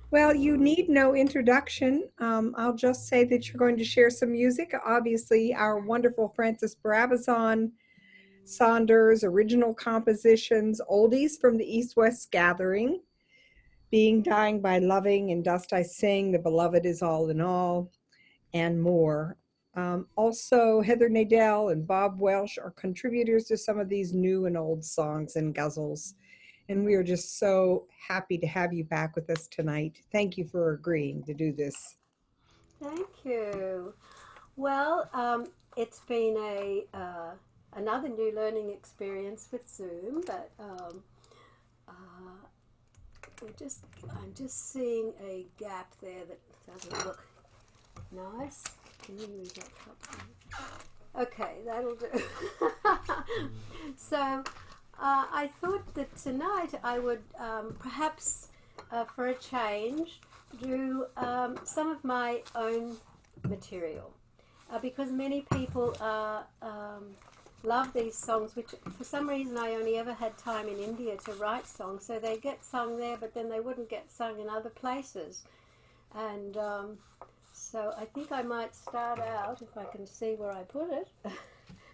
Well, you need no introduction. I'll just say that you're going to share some music. Obviously, our wonderful Francis Brabazon, Saunders, original compositions, oldies from the East West Gathering, Being, Dying by Loving, and Dust I Sing, The Beloved is All in All, and more. Also, Heather Nadel and Bob Welsh are contributors to some of these new and old songs and ghazals. And we are just so happy to have you back with us tonight. Thank you for agreeing to do this. Thank you. Well, it's been a another new learning experience with Zoom, but I'm just seeing a gap there that doesn't look nice. Can you move that top? Okay, that'll do. So I thought that tonight I would perhaps, for a change, do some of my own material because many people love these songs, which for some reason I only ever had time in India to write songs, so they get sung there, but then they wouldn't get sung in other places. And so I think I might start out, if I can see where I put it.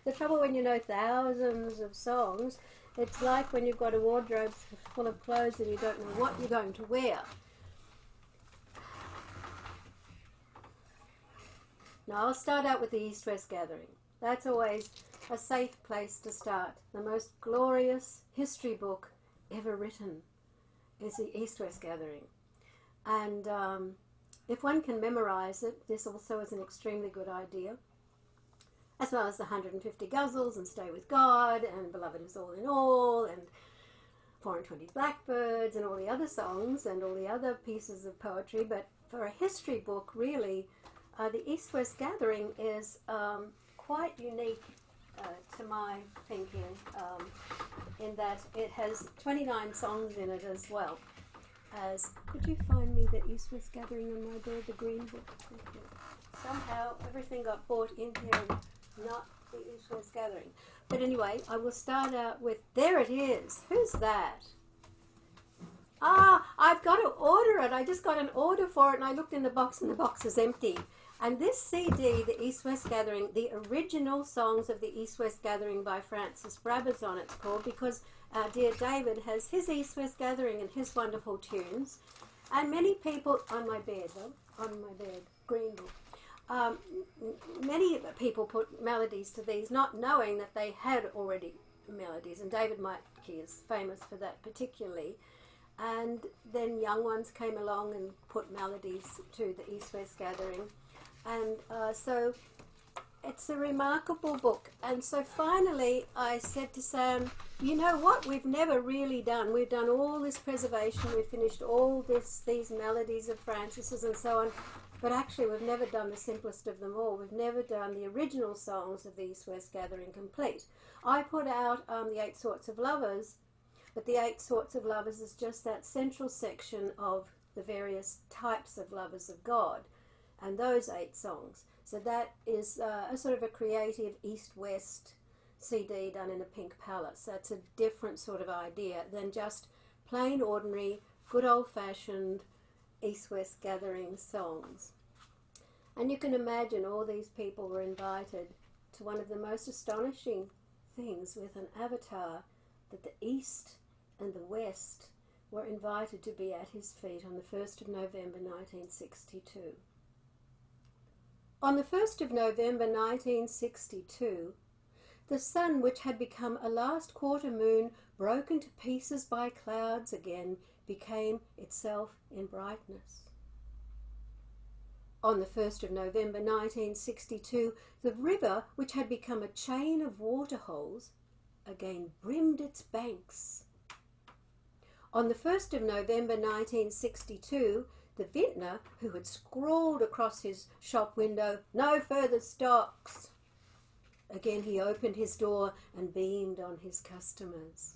The trouble when you know thousands of songs, it's like when you've got a wardrobe full of clothes and you don't know what you're going to wear. Now I'll start out with the East-West Gathering. That's always a safe place to start. The most glorious history book ever written is the East-West Gathering. And if one can memorize it, this also is an extremely good idea. As well as the 150 ghazals and Stay with God and Beloved is All in All and 420 Blackbirds and all the other songs and all the other pieces of poetry. But for a history book, really, the East-West Gathering is quite unique to my thinking in that it has 29 songs in it as well. Could you find me the East-West Gathering on my bed, the green book? Somehow everything got bought in here and not the East-West Gathering. But anyway, I will start out with, there it is. Who's that? I've got to order it. I just got an order for it and I looked in the box and the box is empty. And this CD, the East-West Gathering, the original songs of the East-West Gathering by Francis Brabazon, it's called, because our dear David has his East-West Gathering and his wonderful tunes. And many people, on my bed, green book, many people put melodies to these, not knowing that they had already melodies. And David Mitke is famous for that particularly. And then young ones came along and put melodies to the East-West Gathering. And so it's a remarkable book. And so finally I said to Sam, you know what we've never really done? We've done all this preservation, we've finished all these melodies of Francis's and so on, but actually we've never done the simplest of them all. We've never done the original songs of the East-West Gathering complete. I put out the 8 Sorts of Lovers, but the 8 Sorts of Lovers is just that central section of the various types of lovers of God and those 8 songs. So that is a sort of a creative East-West CD done in a pink palace. That's a different sort of idea than just plain ordinary, good old-fashioned East-West Gathering songs. And you can imagine all these people were invited to one of the most astonishing things with an avatar, that the East and the West were invited to be at his feet on the 1st of November 1962. On the 1st of November 1962, the sun, which had become a last quarter moon broken to pieces by clouds again, became itself in brightness. On the 1st of November 1962, the river, which had become a chain of waterholes, again brimmed its banks. On the 1st of November 1962, the vintner, who had scrawled across his shop window, "No further stocks," again he opened his door and beamed on his customers.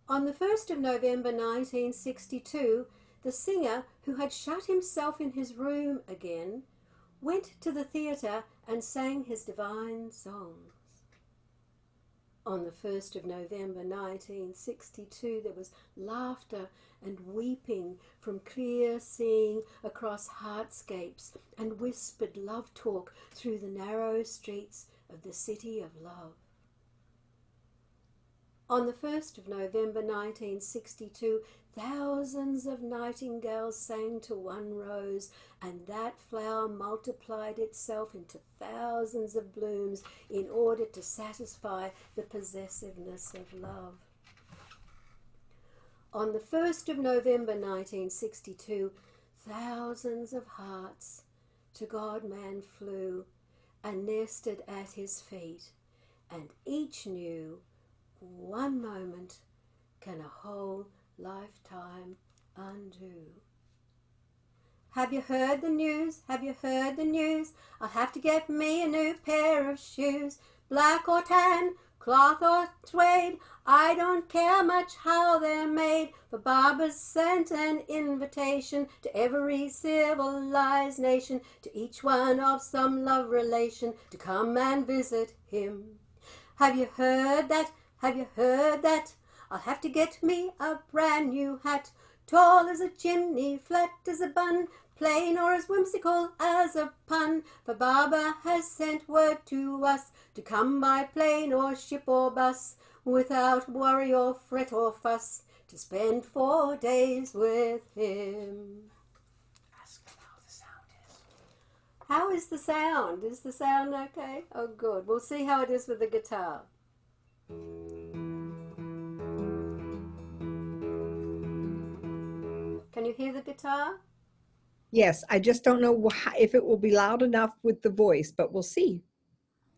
On the 1st of November 1962, the singer, who had shut himself in his room again, went to the theatre and sang his divine songs. On the 1st of November 1962, there was laughter and weeping from clear seeing across heartscapes and whispered love talk through the narrow streets of the city of love. On the 1st of November 1962, thousands of nightingales sang to one rose, and that flower multiplied itself into thousands of blooms in order to satisfy the possessiveness of love. On the 1st of November 1962, thousands of hearts to God-man flew and nested at his feet, and each knew one moment can a whole lifetime undo. Have you heard the news? Have you heard the news? I'll have to get me a new pair of shoes, black or tan, cloth or suede. I don't care much how they're made, for Baba's sent an invitation to every civilized nation, to each one of some love relation, to come and visit him. Have you heard that? Have you heard that? I'll have to get me a brand new hat, tall as a chimney, flat as a bun, plain or as whimsical as a pun, for Baba has sent word to us to come by plane or ship or bus, without worry or fret or fuss, to spend 4 days with him. Ask him how the sound is. How is the sound? Is the sound okay? Oh, good. We'll see how it is with the guitar. Can you hear the guitar? Yes, I just don't know if it will be loud enough with the voice, but we'll see.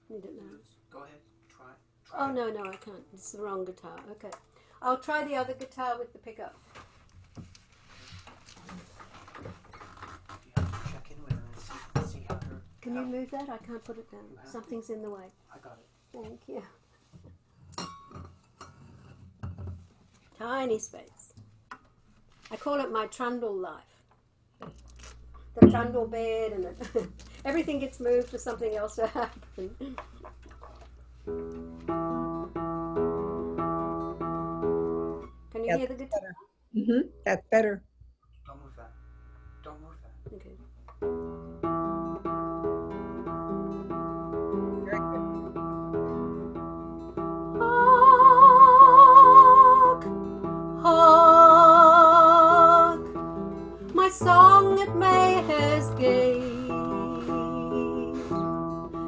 You don't know. Go ahead, try. Oh, no, I can't. It's the wrong guitar. Okay. I'll try the other guitar with the pickup. You have to check in with her and see how her... Can you move that? I can't put it down. Something's in the way. I got it. Thank you. Tiny space. I call it my trundle life. The trundle bed and everything gets moved for something else to happen. Can you hear the guitar? Mm-hmm. That's better. Don't move that. Don't move that. Okay. Very good. Hark, my song at Meher's gate,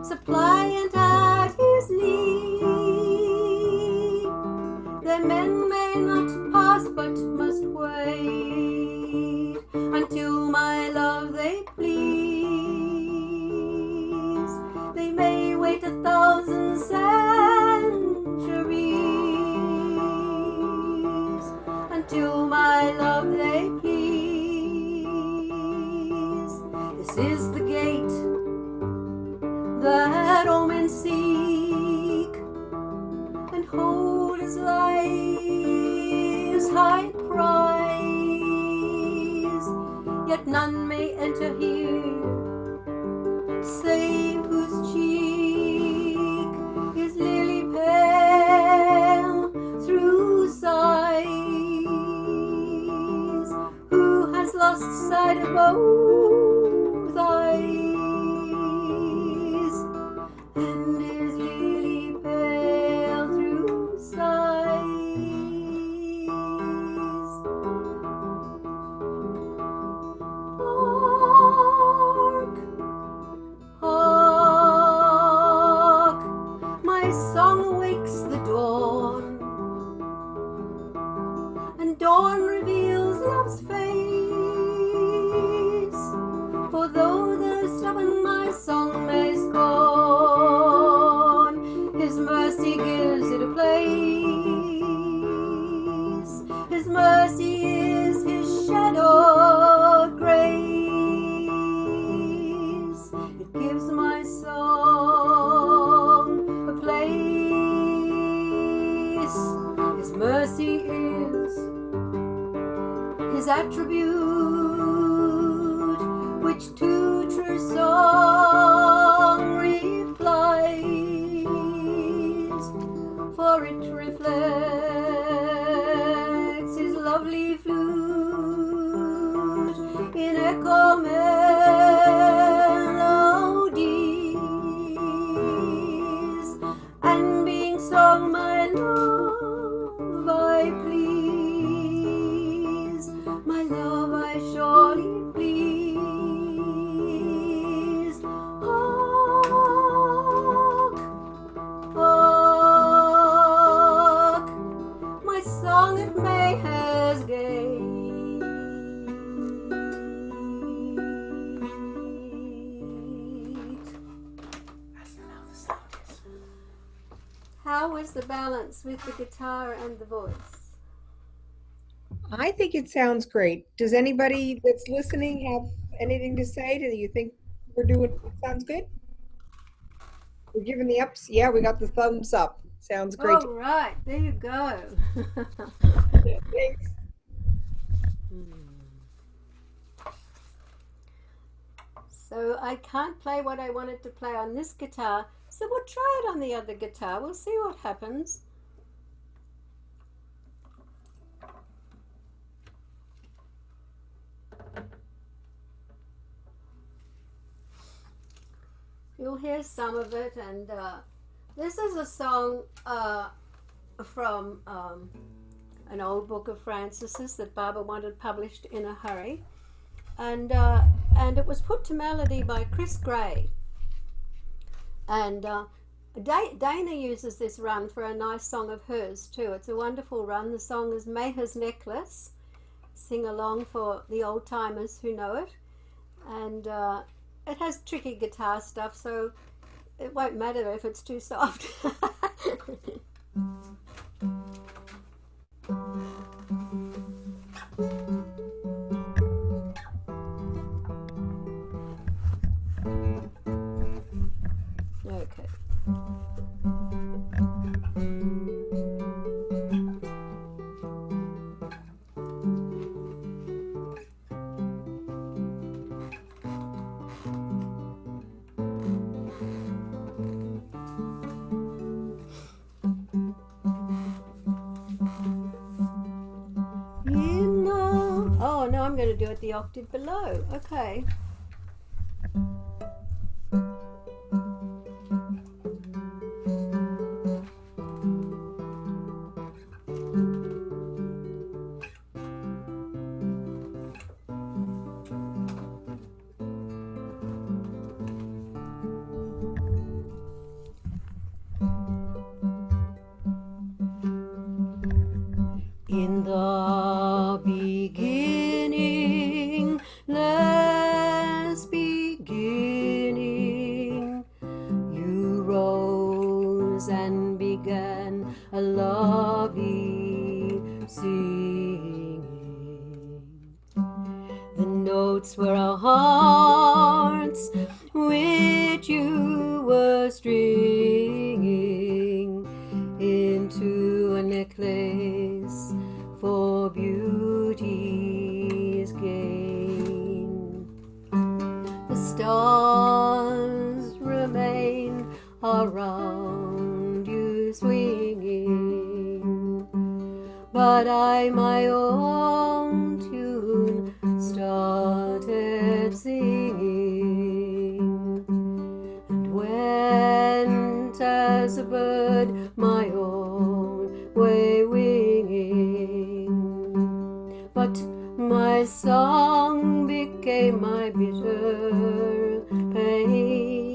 suppliant at his knee. Their men may not pass, but must wait until my love they please. They may wait 1,000 centuries until my love they please. This is the gate that all men seek and hold as life's high prize. Yet none may enter here save whose cheek is lily pale through sighs, who has lost sight of both eyes, and is lily pale through sighs. Hark, hark, my song wakes the dawn, and dawn reveals love's face. For though the stubborn my song may scorn, his mercy gives it a place. His mercy is his shadowed grace. It gives my song a place. His mercy is his attribute, which to true song replies. For echo melodies, and being sung my love I please, my love I surely please. Hark, hark, my song at Mehera's gate. That's now the Saunders. How was the balance with the guitar and the voice? I think it sounds great. Does anybody that's listening have anything to say? Do you think we're doing sounds good? We're giving the ups. Yeah, we got the thumbs up. Sounds great. All right, there you go. Thanks. So I can't play what I wanted to play on this guitar, so we'll try it on the other guitar. We'll see what happens. You'll hear some of it, and this is a song from an old book of Francis's that Baba wanted published in a hurry, and it was put to melody by Chris Gray. And Dana uses this run for a nice song of hers too. It's a wonderful run. The song is Mehera's Necklace. Sing along for the old timers who know it, and it has tricky guitar stuff, so it won't matter if it's too soft. Okay. Oh, no, I'm going to do it the octave below. Okay. In the beginning, last beginning, you rose and began a lovely singing. The notes were our hearts, which you were stringing into a necklace for beauty's gain. The stars remain around you swinging, but I my own tune started singing, and went as a bird my own way winging. But my song became my bitter pain.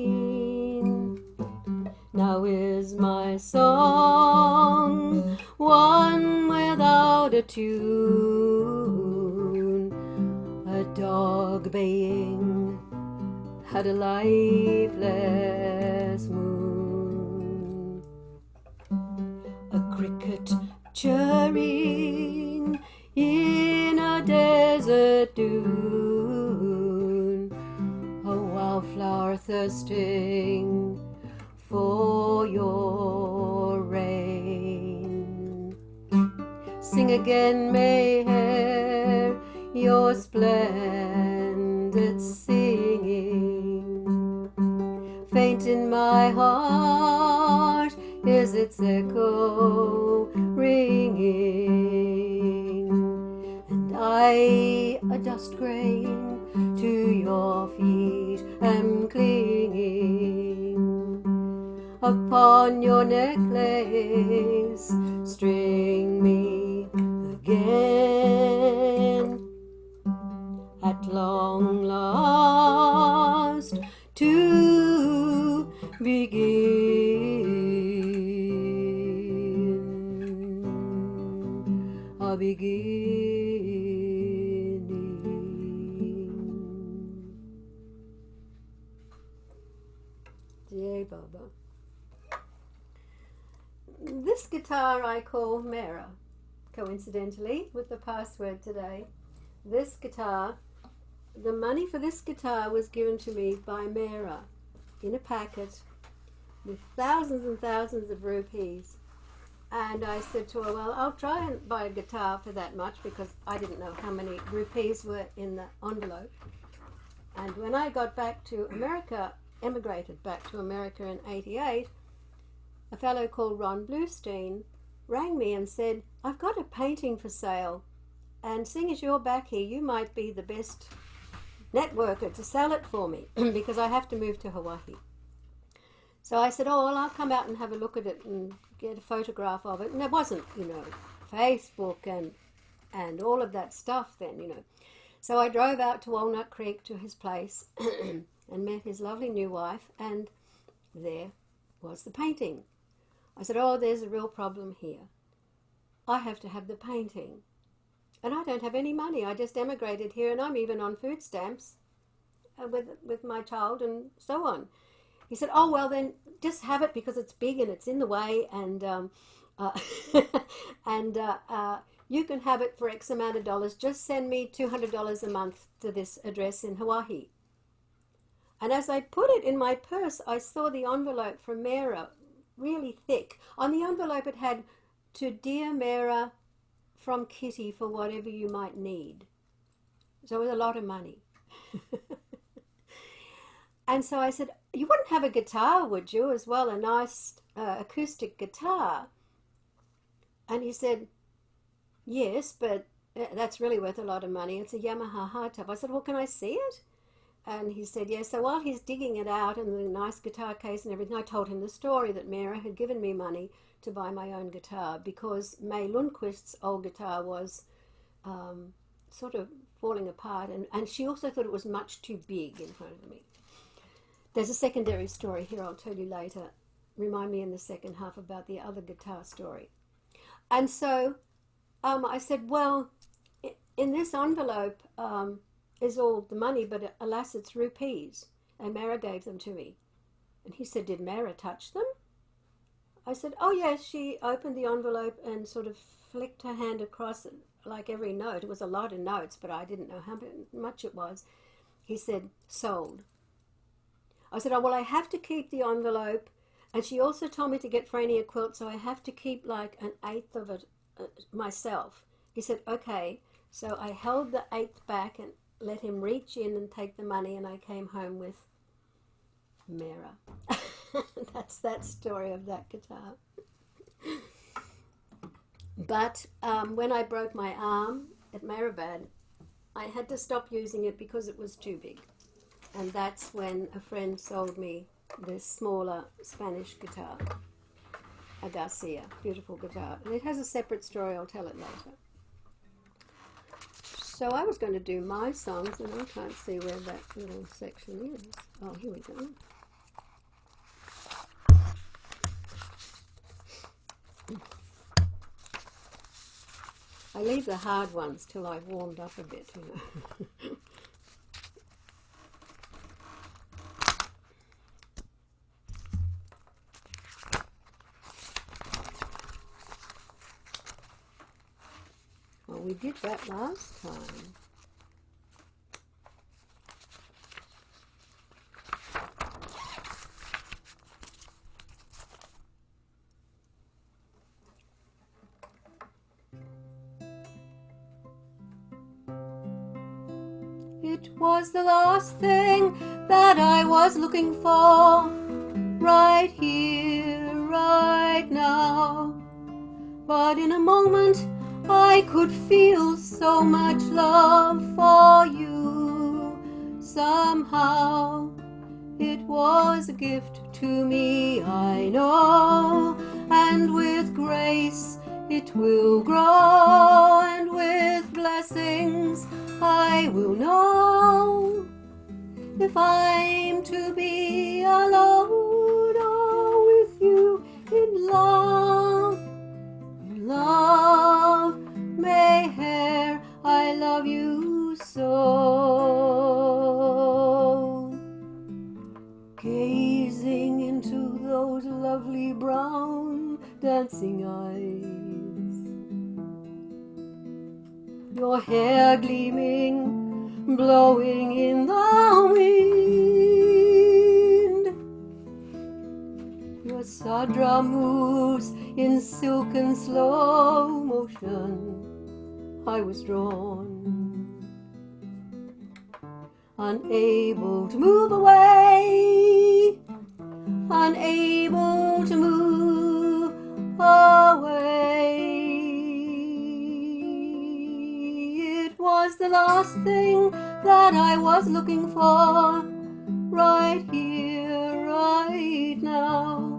Now is my song one without a tune. A dog baying had a lifeless moon. A cricket chirring in a desert dune, a wildflower thirsting for your rain. Sing again, Mehera, your splendid singing. Faint in my heart is its echo ringing, and I a dust grain, to your feet am clinging. Upon your necklace, string me again. At long last to begin, a beginning. Jai Baba. This guitar I call Mehera, coincidentally, with the password today. This guitar, the money for this guitar was given to me by Mehera in a packet with thousands and thousands of rupees. And I said to her, well, I'll try and buy a guitar for that much, because I didn't know how many rupees were in the envelope. And when I got back to America, emigrated back to America in '88, a fellow called Ron Bluestein rang me and said, I've got a painting for sale, and seeing as you're back here, you might be the best networker to sell it for me, because I have to move to Hawaii. So I said, oh, well, I'll come out and have a look at it and get a photograph of it. And there wasn't, Facebook and all of that stuff then, So I drove out to Walnut Creek to his place and met his lovely new wife, and there was the painting. I said, oh, there's a real problem here. I have to have the painting. And I don't have any money. I just emigrated here, and I'm even on food stamps with my child and so on. He said, oh, well, then just have it, because it's big and it's in the way, and you can have it for X amount of dollars. Just send me $200 a month to this address in Hawaii. And as I put it in my purse, I saw the envelope from Mehera, really thick. On the envelope it had, to dear Mehera, from Kitty for whatever you might need. So it was a lot of money. And so I said, you wouldn't have a guitar, would you, as well, a nice acoustic guitar? And he said, yes, but that's really worth a lot of money. It's a Yamaha hardtop. I said, well, can I see it? And he said, yes. So while he's digging it out in the nice guitar case and everything, I told him the story that Mehera had given me money to buy my own guitar, because May Lundqvist's old guitar was sort of falling apart, and she also thought it was much too big in front of me. There's a secondary story here I'll tell you later. Remind me in the second half about the other guitar story. And so I said, well, in this envelope is all the money, but alas, it's rupees. And Mehera gave them to me. And he said, did Mehera touch them? I said, oh yes, she opened the envelope and sort of flicked her hand across it, like every note. It was a lot of notes, but I didn't know how much it was. He said, sold. I said, oh, well, I have to keep the envelope. And she also told me to get Franny a quilt, so I have to keep like an eighth of it myself. He said, okay. So I held the eighth back and let him reach in and take the money, and I came home with Mehera. That's that story of that guitar. But when I broke my arm at Meherabad, I had to stop using it because it was too big. And that's when a friend sold me this smaller Spanish guitar, a Garcia, beautiful guitar. And it has a separate story, I'll tell it later. So I was going to do my songs, and I can't see where that little section is. Oh, here we go. I leave the hard ones till I've warmed up a bit, Well, we did that last time. It was the last thing that I was looking for, right here, right now. But in a moment I could feel so much love for you. Somehow it was a gift to me, I know, and with grace it will grow, and with blessings I will know. If I'm to be alone or with you in love, Mehera, I love you so. Gazing into those lovely brown dancing eyes, your hair gleaming, blowing in the wind, your sadra moves in silken slow motion. I was drawn, unable to move away, unable to move away. It was the last thing that I was looking for, right here, right now.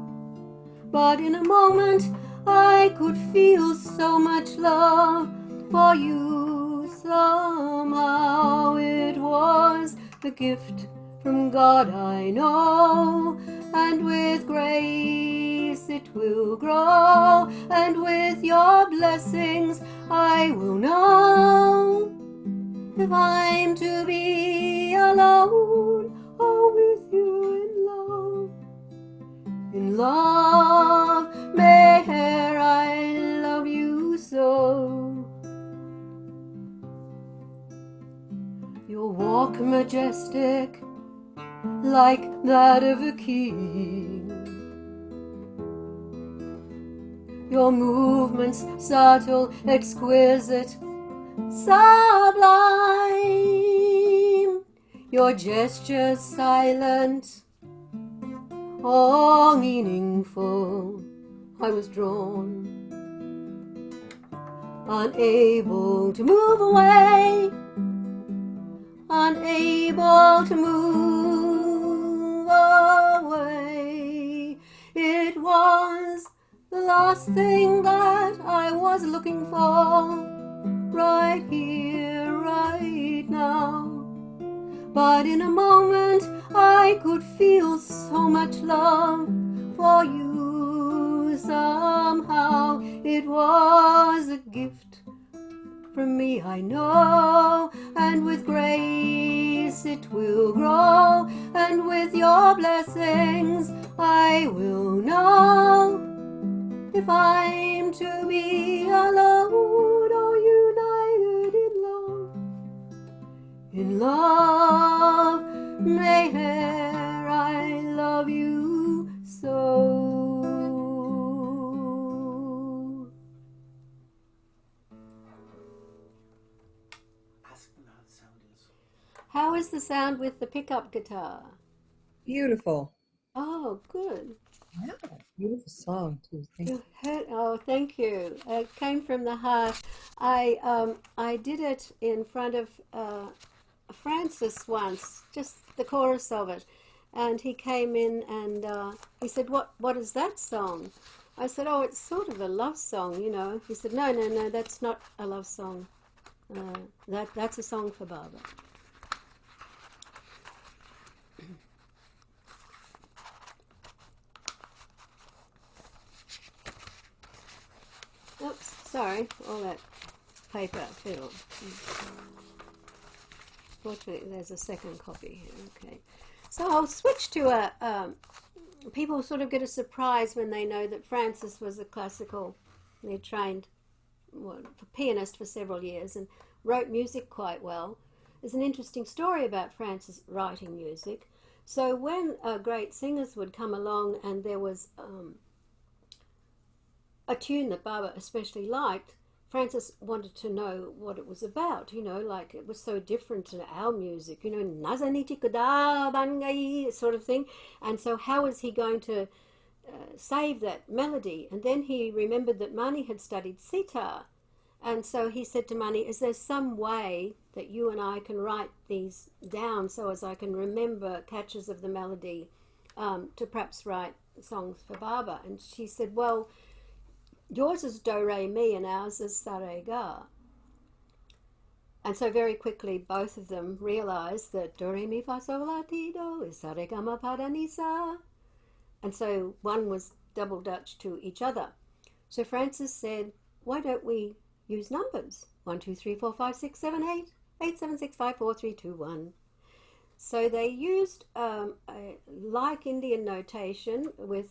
But in a moment I could feel so much love for you. Somehow it was a gift from God, I know, and with grace it will grow, and with your blessings I will know. If I'm to be alone or with you in love, Mehera, I love you so. Your walk majestic, like that of a king. Your movements subtle, exquisite, sublime. Your gestures silent, all meaningful. I was drawn, unable to move away, unable to move away. It was the last thing that I was looking for, right here, right now. But in a moment I could feel so much love for you. Somehow it was a gift from me, I know, and with grace it will grow, and with your blessings I will know. If I'm to be alone or united in love, Mehera, I love you so. Ask them how the sound is. How is the sound with the pickup guitar? Beautiful. Oh, good. Wow, beautiful song too. Thank you. You heard, oh, thank you. It came from the heart. I did it in front of Francis once, just the chorus of it, and he came in and he said, "What is that song?" I said, "Oh, it's sort of a love song, you know." He said, "No, no, no, that's not a love song. That's a song for Baba." Oops, sorry, all that paper fiddle. Fortunately, there's a second copy here. Okay, so I'll switch to a. People sort of get a surprise when they know that Francis was a classical, trained pianist for several years and wrote music quite well. There's an interesting story about Francis writing music. So when great singers would come along and there was a tune that Baba especially liked, Francis wanted to know what it was about, like it was so different to our music, Nazaniti Kuda Bangai sort of thing. And so how was he going to save that melody? And then he remembered that Mani had studied sitar, And so he said to Mani, is there some way that you and I can write these down so as I can remember catches of the melody to perhaps write songs for Baba? And she said, well, yours is do, re, mi, and ours is sa, re, ga. And so very quickly both of them realized that do, re, mi, fa, sol, la, ti, do is sa, re, ga, ma, pa, da, ni, sa. And so one was double Dutch to each other. So Francis said, why don't we use numbers? 1, 2, 3, 4, 5, 6, 7, 8, 8, 7, 6, 5, 4, 3, 2, 1. So they used like Indian notation with,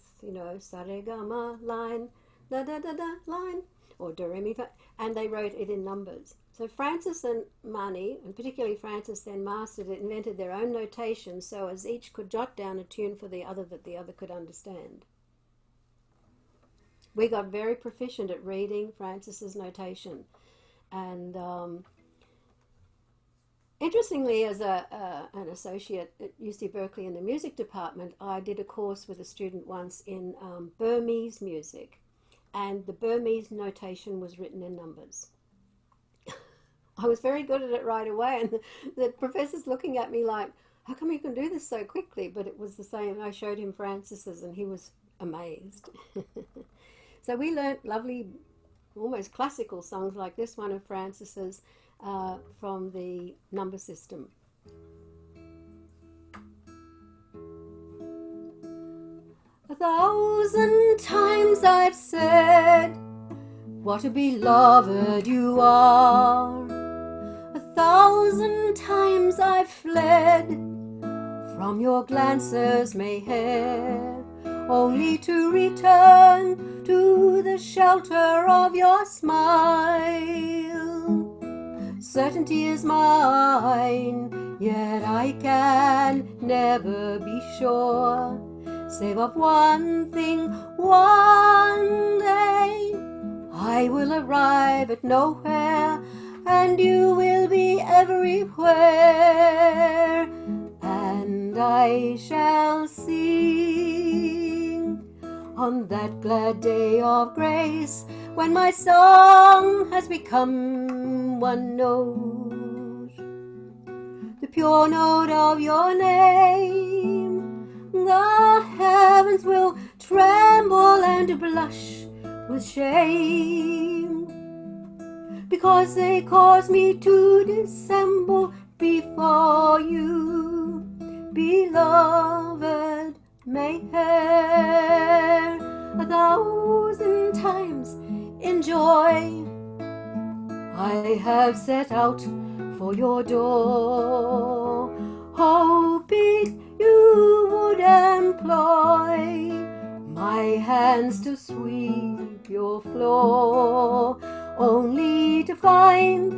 sa, re, ga, ma, line, da, da, da, da, line, or do, re, mi, fa, and they wrote it in numbers. So Francis and Mani, and particularly Francis, then mastered it, invented their own notation so as each could jot down a tune for the other that the other could understand. We got very proficient at reading Francis's notation. And interestingly, as an associate at UC Berkeley in the music department, I did a course with a student once in Burmese music. And the Burmese notation was written in numbers. I was very good at it right away, and the professor's looking at me like, how come you can do this so quickly? But it was the same. I showed him Francis's, and he was amazed. So we learnt lovely, almost classical songs like this one of Francis's from the number system. A thousand times I've said what a beloved you are. A thousand times I've fled from your glances, Mehera, only to return to the shelter of your smile. Certainty is mine, yet I can never be sure, save of one thing, one day I will arrive at nowhere, and you will be everywhere, and I shall sing on that glad day of grace, when my song has become one note, the pure note of your name. The heavens will tremble and blush with shame, because they cause me to dissemble before you, beloved Mehera. A thousand times in joy I have set out for your door, hoping you would employ my hands to sweep your floor, only to find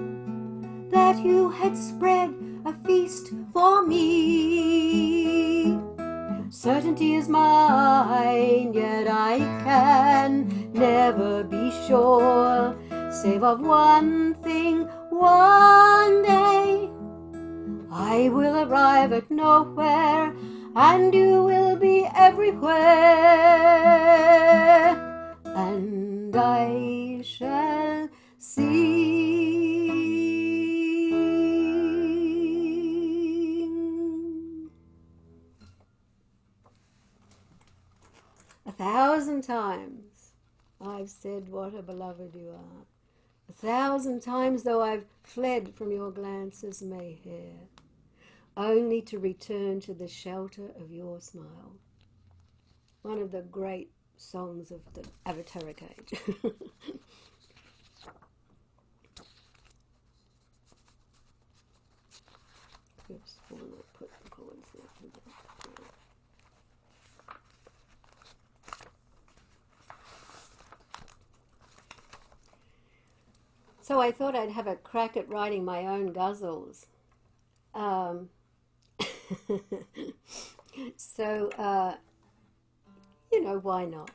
that you had spread a feast for me. Certainty is mine, yet I can never be sure, save of one thing, one day I will arrive at nowhere, and you will be everywhere, and I shall sing. 1,000 times I've said what a beloved you are. 1,000 times though I've fled from your glances, Mehera, only to return to the shelter of your smile. One of the great songs of the Avateric age. Oops, I want to put the chords there. So I thought I'd have a crack at writing my own ghazals. So, why not?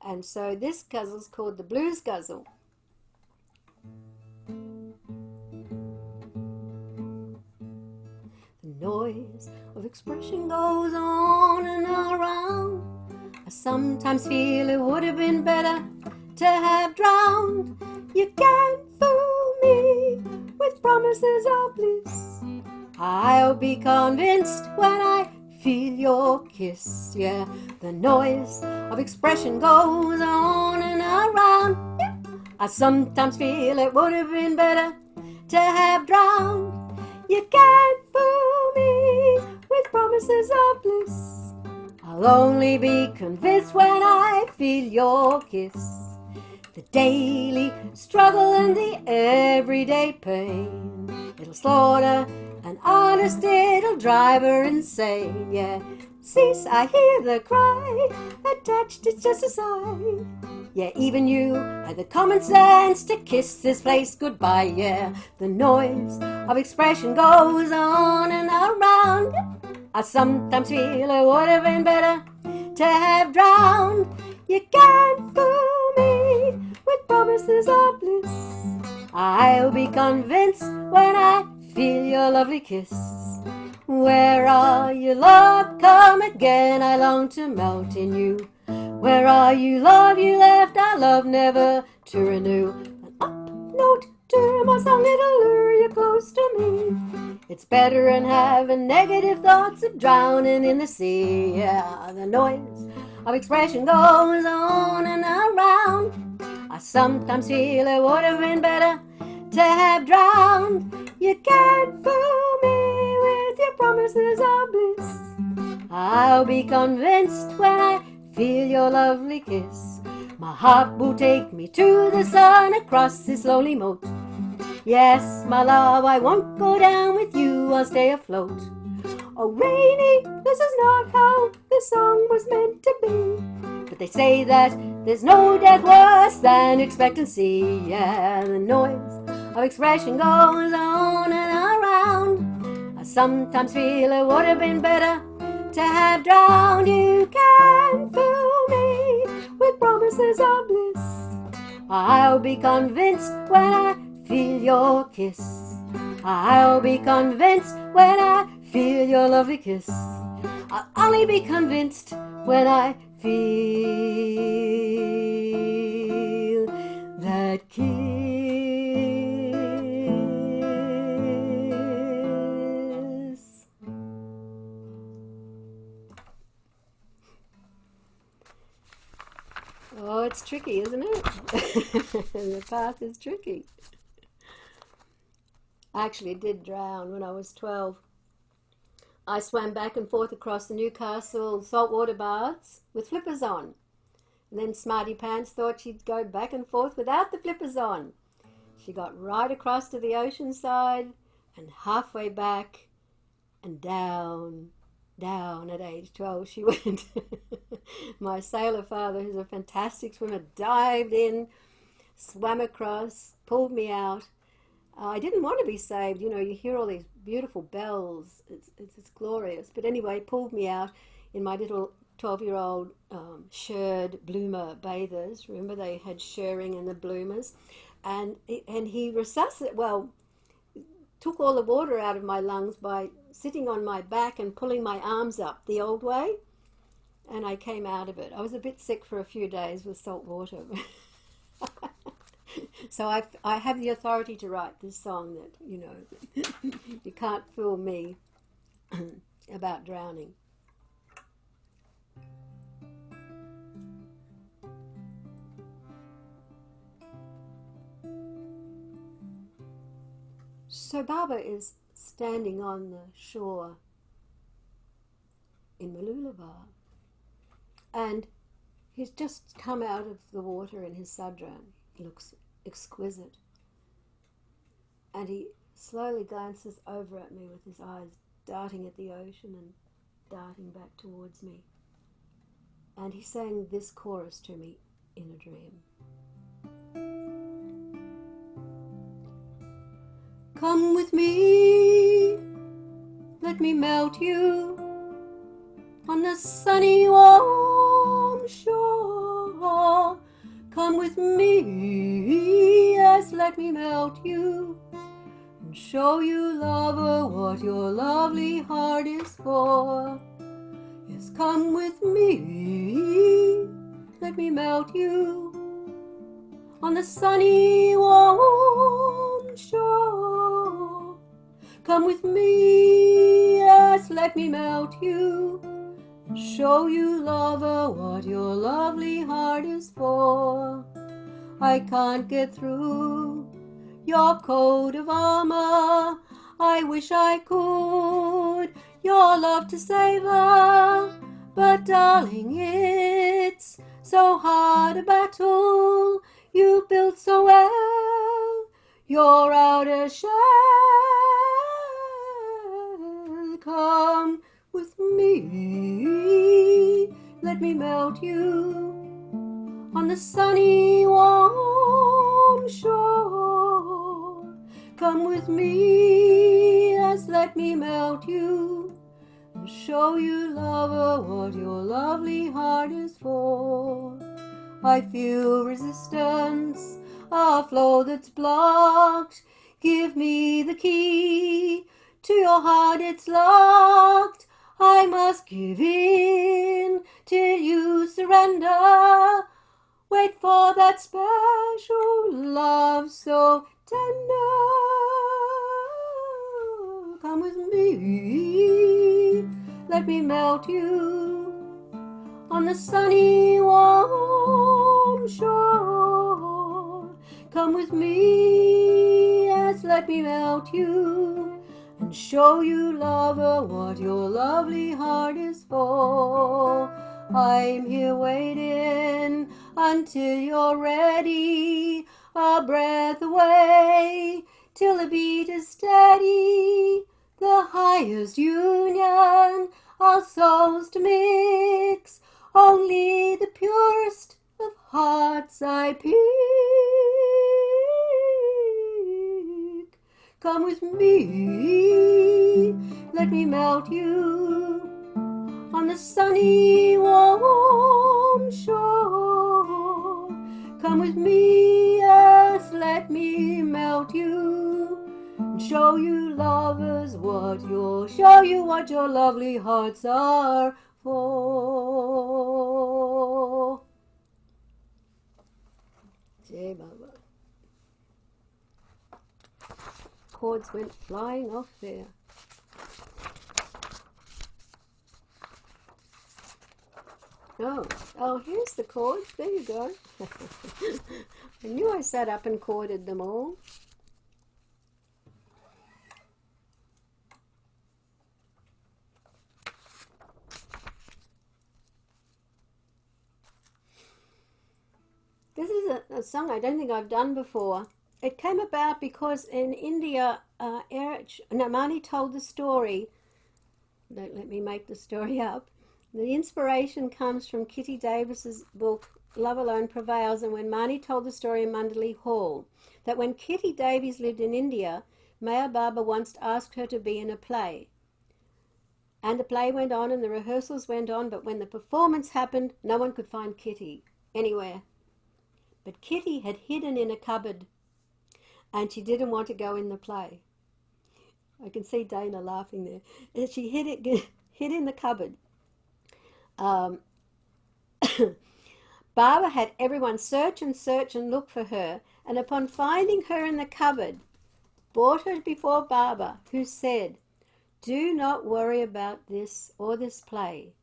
And so this ghazal's called the Blues Ghazal. The noise of expression goes on and around. I sometimes feel it would have been better to have drowned. You can't promises of bliss. I'll be convinced when I feel your kiss. Yeah, the noise of expression goes on and around. Yeah. I sometimes feel it would have been better to have drowned. You can't fool me with promises of bliss. I'll only be convinced when I feel your kiss. The daily struggle and the everyday pain, it'll slaughter an honest little driver insane. Yeah, cease, I hear the cry, attached it's just a sigh. Yeah, even you had the common sense to kiss this place goodbye. Yeah, the noise of expression goes on and around. I sometimes feel it would have been better to have drowned. You can't fool me with promises of bliss. I'll be convinced when I feel your lovely kiss. Where are you, love? Come again, I long to melt in you. Where are you, love? You left our love never to renew. An up note to my song, it'll lure you close to me. It's better than having negative thoughts of drowning in the sea. Yeah, the noise of expression goes on and around. I sometimes feel it would have been better to have drowned. You can't fool me with your promises of bliss. I'll be convinced when I feel your lovely kiss. My heart will take me to the sun across this lonely moat. Yes, my love, I won't go down with you, I'll stay afloat. Oh, Raine, this is not how this song was meant to be. But they say that there's no death worse than expectancy. Yeah, the noise of expression goes on and around. I sometimes feel it would have been better to have drowned. You can't fool me with promises of bliss. I'll be convinced when I feel your kiss. I'll be convinced when I feel your lovely kiss. I'll only be convinced when I feel that kiss. Oh, it's tricky, isn't it? The path is tricky. I actually did drown when I was 12. I swam back and forth across the Newcastle saltwater baths with flippers on. And then Smarty Pants thought she'd go back and forth without the flippers on. She got right across to the ocean side and halfway back and down at age 12 she went. My sailor father, who's a fantastic swimmer, dived in, swam across, pulled me out. I didn't want to be saved. You know, you hear all these beautiful bells. It's glorious. But anyway, pulled me out in my little 12-year-old shirred bloomer bathers. Remember, they had shirring in the bloomers. And he took all the water out of my lungs by sitting on my back and pulling my arms up the old way. And I came out of it. I was a bit sick for a few days with salt water. So I have the authority to write this song that, you know, you can't fool me about drowning. So Baba is standing on the shore in Mooloolaba, and he's just come out of the water in his sadran. He looks exquisite, and he slowly glances over at me with his eyes darting at the ocean and darting back towards me, and he sang this chorus to me in a dream. Come with me, let me melt you on the sunny warm shore. Come with me, yes, let me melt you and show you, lover, what your lovely heart is for. Yes, come with me, let me melt you on the sunny warm shore. Come with me, yes, let me melt you, show you, lover, what your lovely heart is for. I can't get through your coat of armor, I wish I could, your love to savor, but darling, it's so hard a battle you built so well, your outer shell. Come with me, let me melt you on the sunny warm shore. Come with me, yes, let me melt you, and show you, lover, what your lovely heart is for. I feel resistance, a flow that's blocked. Give me the key to your heart, it's locked. I must give in till you surrender. Wait for that special love so tender. Come with me, let me melt you on the sunny warm shore. Come with me, yes, let me melt you, and show you, lover, what your lovely heart is for. I'm here waiting until you're ready, a breath away till the beat is steady. The highest union, our souls to mix, only the purest of hearts I pick. Come with me, let me melt you on the sunny warm shore. Come with me, yes, let me melt you, and show you, lovers, show you what your lovely hearts are for. Jai Baba. Chords went flying off there. Oh, here's the chords. There you go. I knew I sat up and chorded them all. This is a song I don't think I've done before. It came about because in India, Mani told the story. Don't let me make the story up. The inspiration comes from Kitty Davis's book, Love Alone Prevails, and when Mani told the story in Mandalay Hall, that when Kitty Davies lived in India, Meher Baba once asked her to be in a play. And the play went on and the rehearsals went on, but when the performance happened, no one could find Kitty anywhere. But Kitty had hidden in a cupboard, and she didn't want to go in the play. I can see Dana laughing there. And she hid in the cupboard. Baba had everyone search and look for her, and upon finding her in the cupboard, brought her before Baba, who said, "Do not worry about this or this play.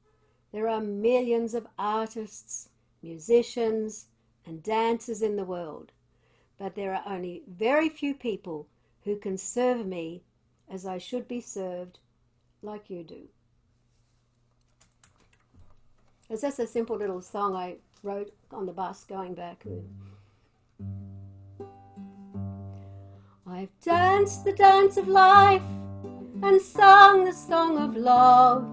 There are millions of artists, musicians, and dancers in the world, but there are only very few people who can serve me as I should be served, like you do." It's just a simple little song I wrote on the bus going back. I've danced the dance of life and sung the song of love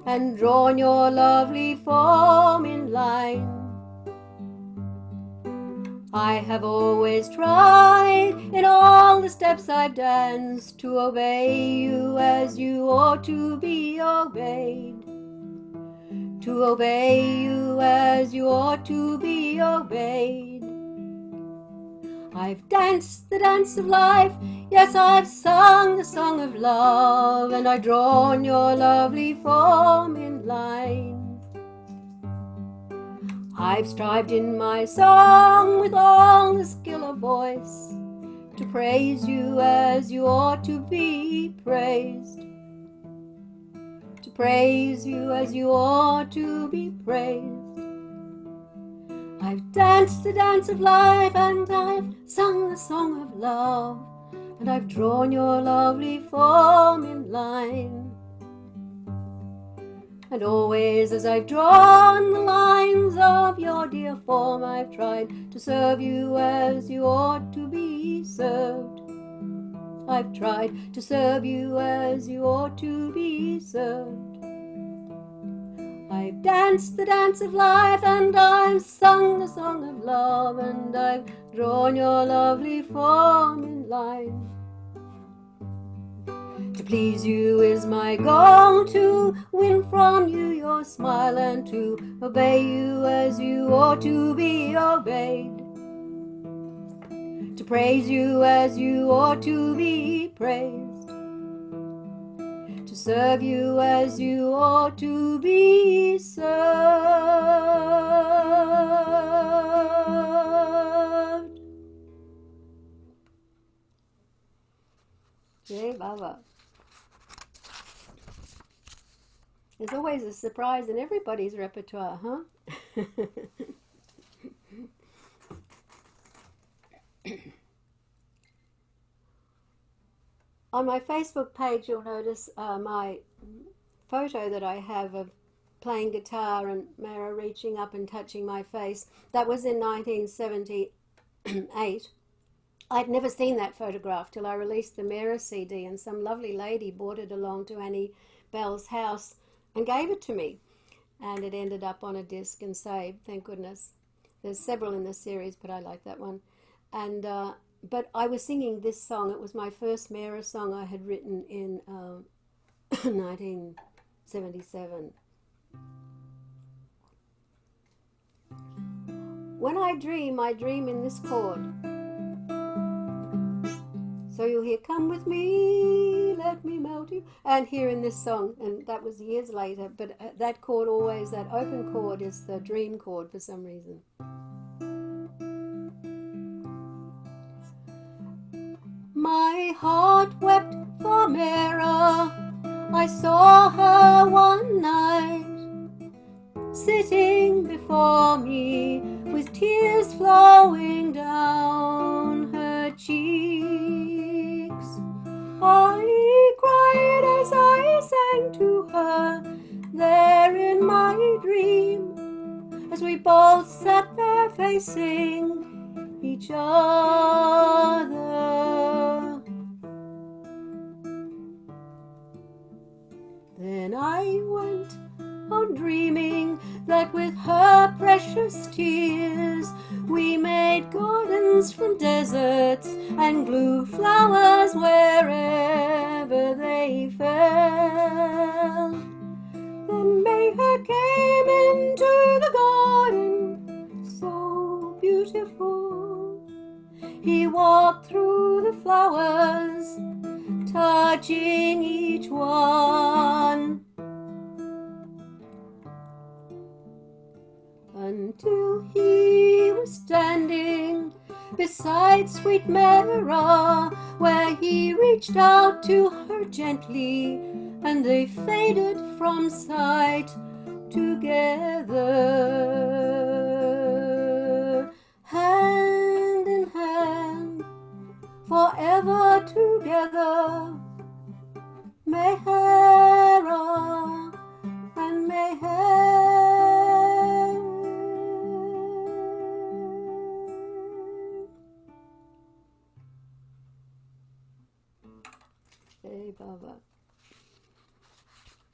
and drawn your lovely form in line. I have always tried in all the steps I've danced to obey you as you ought to be obeyed. To obey you as you ought to be obeyed. I've danced the dance of life, yes, I've sung the song of love, and I've drawn your lovely form in line. I've strived in my song with all the skill of voice to praise you as you ought to be praised, to praise you as you ought to be praised. I've danced the dance of life, and I've sung the song of love, and I've drawn your lovely form in line. And always as I've drawn the lines of your dear form, I've tried to serve you as you ought to be served. I've tried to serve you as you ought to be served. I've danced the dance of life, and I've sung the song of love, and I've drawn your lovely form in line. To please you is my goal, to win from you your smile, and to obey you as you ought to be obeyed, to praise you as you ought to be praised, to serve you as you ought to be served. Yay, Baba. There's always a surprise in everybody's repertoire, huh? On my Facebook page, you'll notice my photo that I have of playing guitar and Mehera reaching up and touching my face. That was in 1978. I'd never seen that photograph till I released the Mehera CD, and some lovely lady brought it along to Annie Bell's house and gave it to me, and it ended up on a disc and saved, thank goodness. There's several in the series, but I like that one. And but I was singing this song. It was my first Mehera song I had written in 1977. When I dream in this chord. So you'll hear, come with me, let me melt you, and here in this song, and that was years later, but that chord always, that open chord is the dream chord for some reason. My heart wept for Mehera, I saw her one night, sitting before me, with tears flowing down her cheeks. I cried as I sang to her there in my dream, as we both sat there facing each other. Then I went on dreaming that with her precious tears we made gardens from deserts and grew flowers wherever they fell. Then Mehera came into the garden, so beautiful. He walked through the flowers, touching each one, until he was standing beside sweet Mehera, where he reached out to her gently, and they faded from sight together, hand in hand, forever together, Mehera and Mehera. Hey, Baba.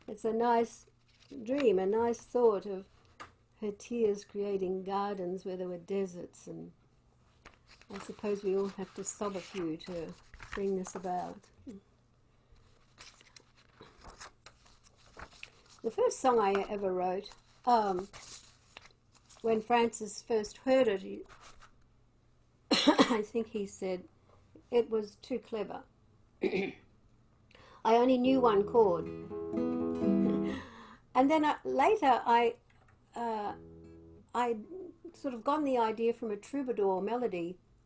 It's a nice dream, a nice thought of her tears creating gardens where there were deserts, and I suppose we all have to sob a few to bring this about. The first song I ever wrote, when Francis first heard it, I think he said it was too clever. I only knew one chord. And then later I sort of gotten the idea from a troubadour melody,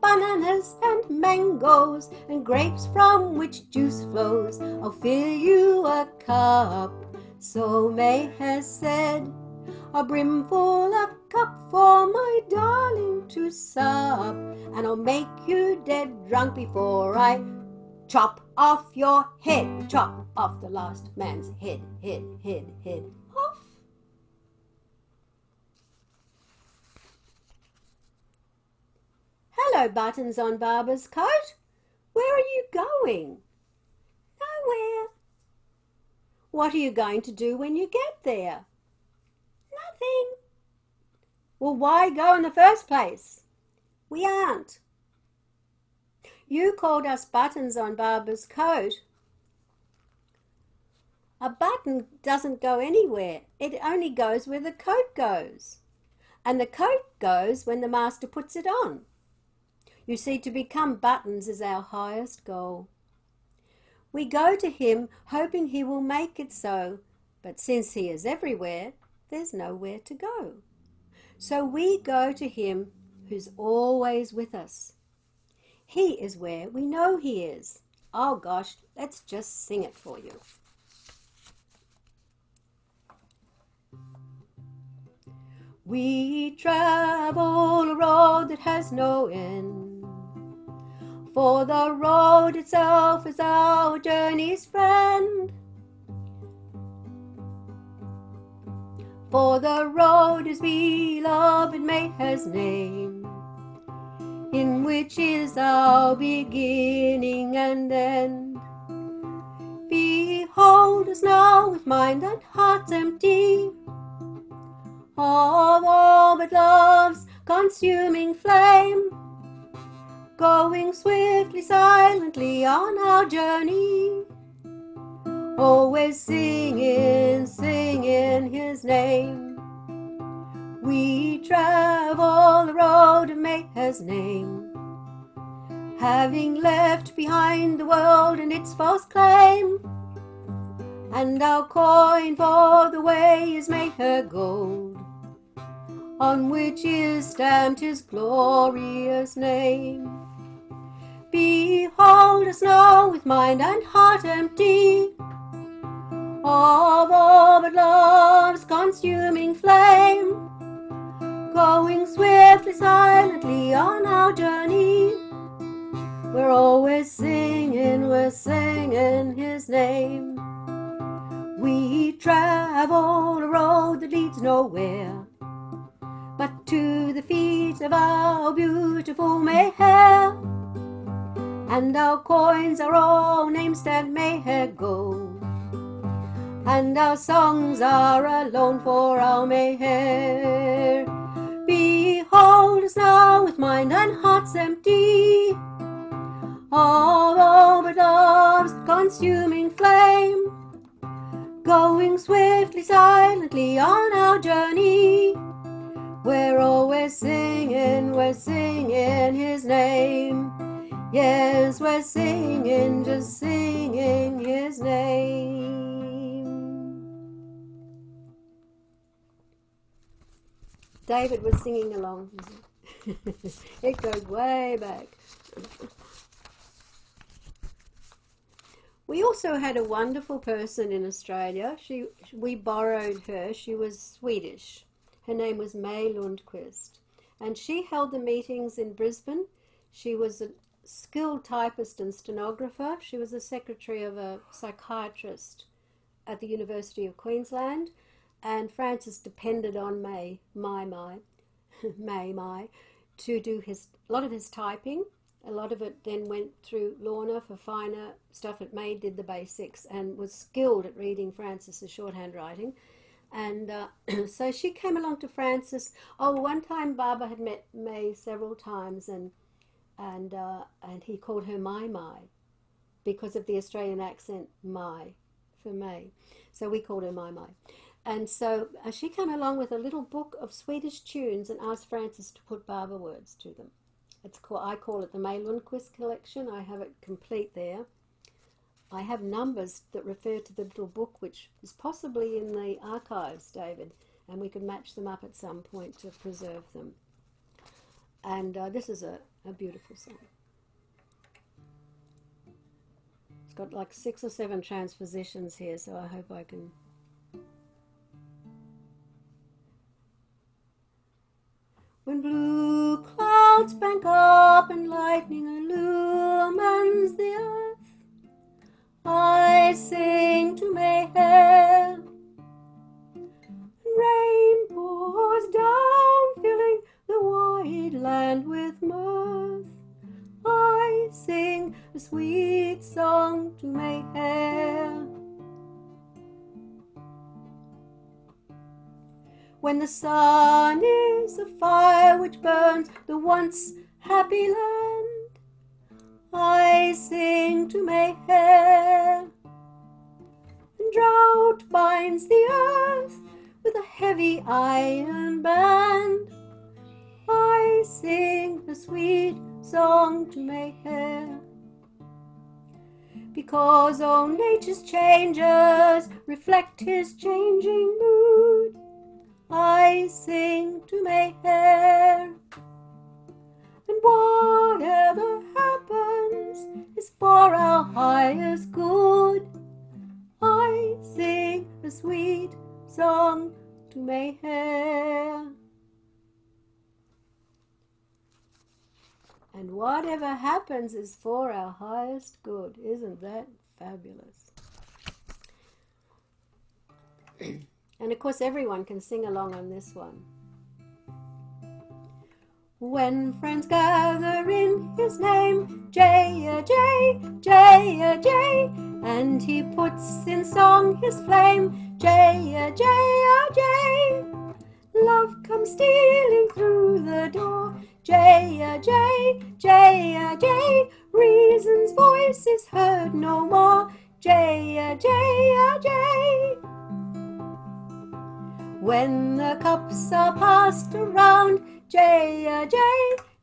bananas and mangoes and grapes from which juice flows. I'll fill you a cup, so Mehera said, a brimful a cup for my darling to sup, and I'll make you dead drunk before I chop off your head, chop off the last man's head off. Hello, buttons on Barber's coat. Where are you going? Nowhere. What are you going to do when you get there? Nothing. Well, why go in the first place? We aren't. You called us buttons on Barber's coat. A button doesn't go anywhere. It only goes where the coat goes. And the coat goes when the master puts it on. You see, to become buttons is our highest goal. We go to him hoping he will make it so, but since he is everywhere, there's nowhere to go. So we go to him who's always with us. He is where we know he is. Oh gosh, let's just sing it for you. We travel a road that has no end, for the road itself is our journey's friend. For the road is beloved Mehera's name, in which is our beginning and end. Behold us now with mind and hearts empty of all but love's consuming flame, going swiftly, silently on our journey, always singing, singing his name. We travel the road of Mehera's name, having left behind the world and its false claim, and our coin for the way is Mehera gold, on which is stamped his glorious name. Behold us now with mind and heart empty of all but love's consuming flame, going swiftly, silently on our journey. We're always singing, we're singing his name. We travel a road that leads nowhere but to the feet of our beautiful Mehera, and our coins are all name-stamped Mehera gold, and our songs are alone for our Mehera. Behold us now with mind and hearts empty of all but love's consuming flame, going swiftly, silently on our journey. We're always singing, we're singing his name. Yes, we're singing, just singing his name. David was singing along. It goes way back. We also had a wonderful person in Australia. We borrowed her. She was Swedish. Her name was May Lundqvist, and she held the meetings in Brisbane. She was a skilled typist and stenographer. She was the secretary of a psychiatrist at the University of Queensland, and Francis depended on May to do a lot of his typing. A lot of it then went through Lorna for finer stuff. That May did the basics and was skilled at reading Francis's shorthand writing. And so she came along to Francis. One time Barbara had met May several times, and he called her Mai because of the Australian accent, Mai for May. So we called her Mai. And so she came along with a little book of Swedish tunes and asked Francis to put Barbara words to them. I call it the May Lundqvist collection. I have it complete there. I have numbers that refer to the little book, which is possibly in the archives, David, and we could match them up at some point to preserve them. And this is a A beautiful song. It's got like 6 or 7 transpositions here, so I hope I can. When blue clouds bank up and lightning illumines the earth, I sing to Mehera. Rain pours down, filling the wide land with mirth. I sing a sweet song to Mehera. When the sun is a fire which burns the once happy land, I sing to Mehera. And drought binds the earth with a heavy iron band, I sing a sweet song to Mehera. Because all nature's changes reflect his changing mood, I sing to Mehera. And whatever happens is for our highest good, I sing a sweet song to Mehera. And whatever happens is for our highest good. Isn't that fabulous? And of course everyone can sing along on this one. When friends gather in his name, J-A-J, J-A-J, and he puts in song his flame, J-A-J-A-J, love comes stealing through the door, J-A-J, J-A-J, reason's voice is heard no more, J-A-J-A-J. When the cups are passed around, J-A-J,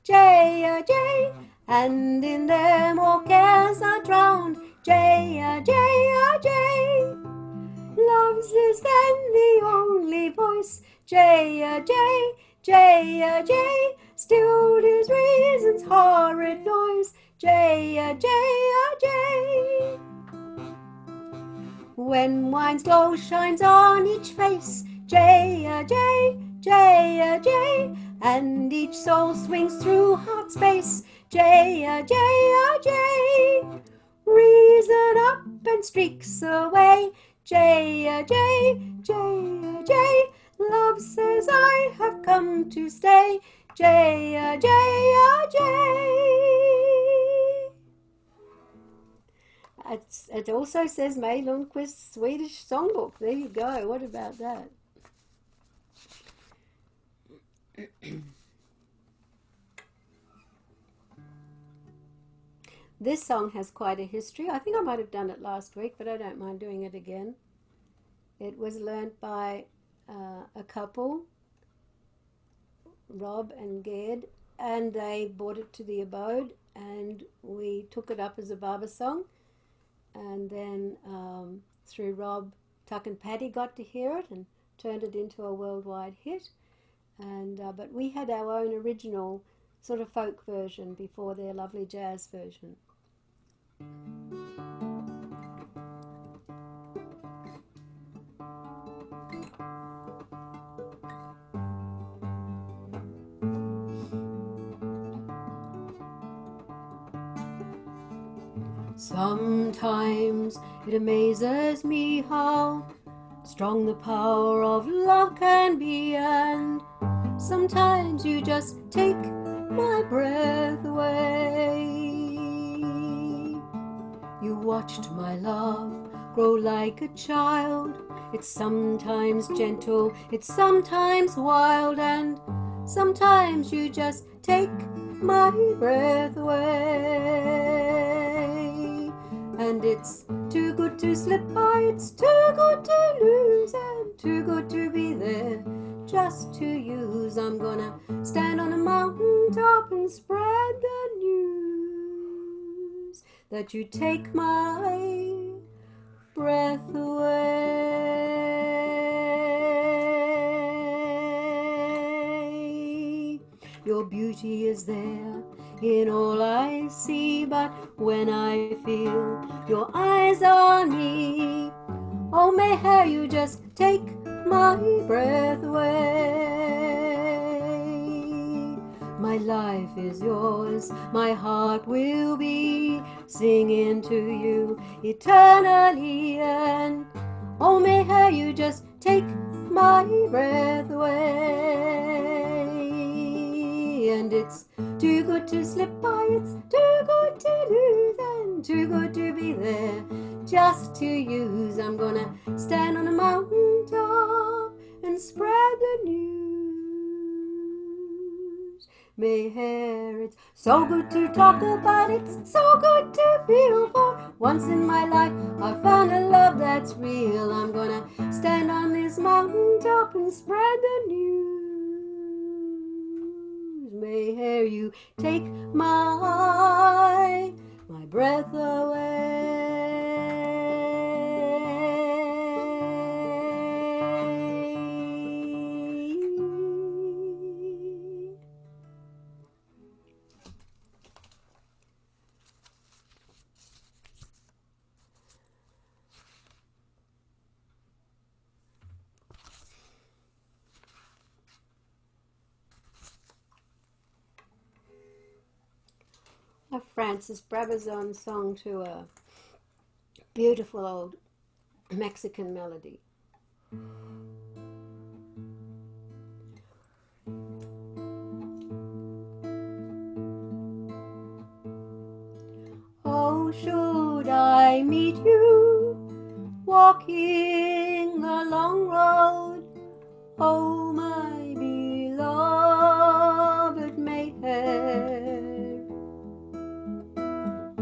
J-A-J, and in them all cares are drowned, J-A-J-A-J. Love's is then the only voice, J-A-J, J-A-J, stilled his reason's horrid noise, J-A-J-A-J. When wine's glow shines on each face, J-A-J, J-A-J, and each soul swings through heart space, J-A-J-A-J. Reason up and streaks away, J-A-J, J-A-J. Love says I have come to stay, J-A-J-A-J. It also says May Lundqvist's Swedish songbook. There you go. What about that? This song has quite a history. I think I might have done it last week, but I don't mind doing it again. It was learnt by a couple, Rob and Gerd, and they brought it to the abode, and we took it up as a Baba song. And then through Rob, Tuck and Paddy got to hear it and turned it into a worldwide hit. And but we had our own original sort of folk version before their lovely jazz version. Sometimes it amazes me how strong the power of love can be, and sometimes you just take my breath away. You watched my love grow like a child. It's sometimes gentle, it's sometimes wild, and sometimes you just take my breath away. And it's too good to slip by, it's too good to lose, and too good to be there just to use. I'm gonna stand on a mountain top and spread the news that you take my breath away. Your Your beauty is there in all I see, but when I feel your eyes on me, oh Mehera, you just take my breath away. My life is yours, my heart will be singing to you eternally, and oh Mehera, you just take my breath away. And it's too good to slip by, it's too good to lose, and too good to be there just to use. I'm gonna stand on a mountain top and spread the news. Mehera, it's so good to talk about, it's so good to feel. For once in my life I found a love that's real. I'm gonna stand on this mountain top and spread the news. Mehera, you take my breath away. A Francis Brabazon song to a beautiful old Mexican melody. Oh, should I meet you walking the long road, oh my beloved Mehera,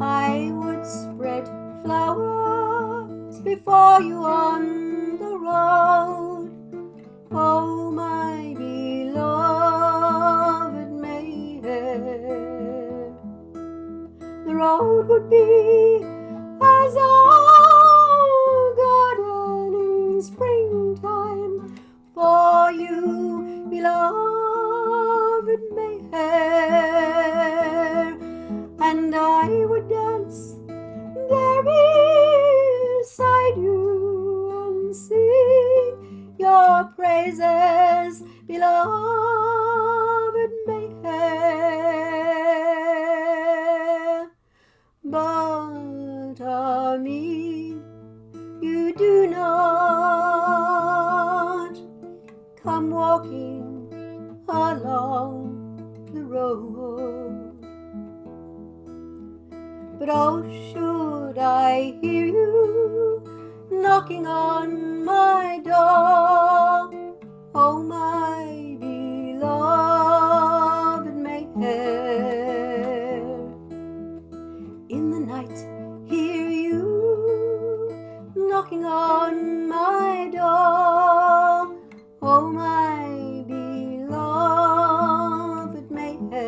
I would spread flowers before you on the road, oh my beloved Mehera. The road would be as our garden in springtime for you, beloved Mehera, and I would dance there beside you and sing your praises, beloved Mehera. But me, you do not come walking along the road. But oh, should I hear you knocking on my door, oh my beloved Mehera, in the night hear you knocking on my door, oh my beloved Mehera,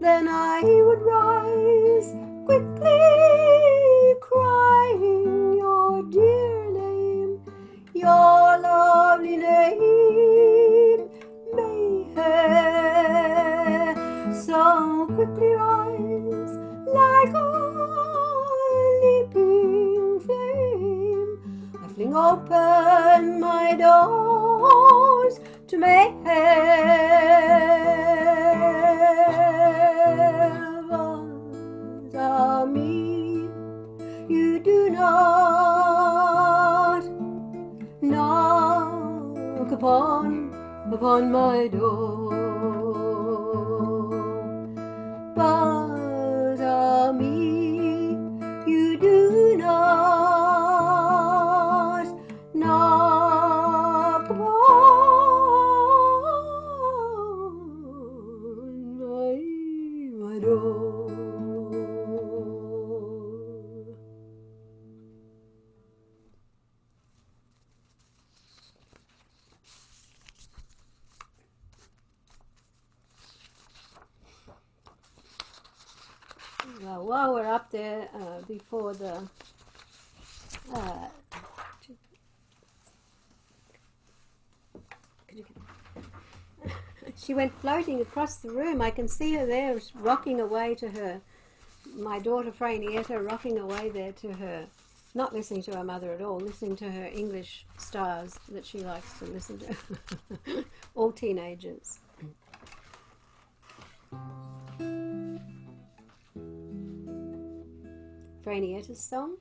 then I would rise quickly, crying your dear name, your lovely name, Mehera. So quickly rise like a leaping flame, I fling open my doors to Mehera. Me, you do not knock upon my door, but me, you do not knock upon my door. Well, while we're up there, before the She went floating across the room. I can see her there rocking away to her. My daughter Raine rocking away there to her. Not listening to her mother at all, listening to her English stars that she likes to listen to. All teenagers. Rainietta's song.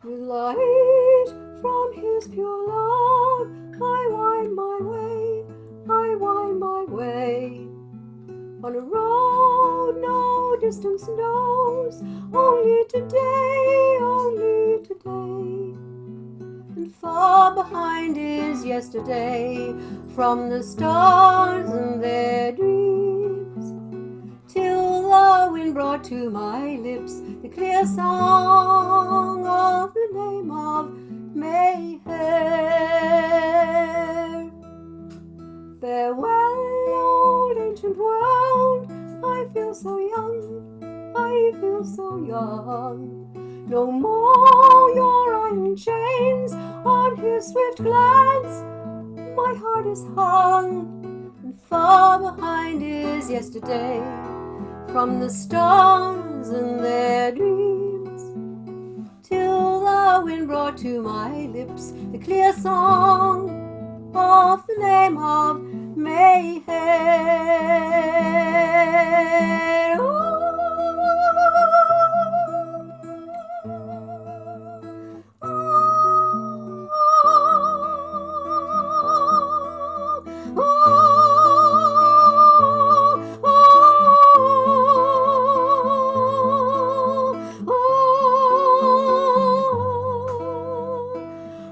With light from his pure love, I wind my way, I wind my way. On a road no distance knows, only today, only today. And far behind is yesterday, from the stars and their dreams, till the wind brought to my lips the clear song of the name of Mehera. Farewell, old ancient world, I feel so young, I feel so young. No more your iron chains, on his swift glance my heart is hung. And far behind is yesterday, from the stars and their dreams, till the wind brought to my lips the clear song of the name of Mehera.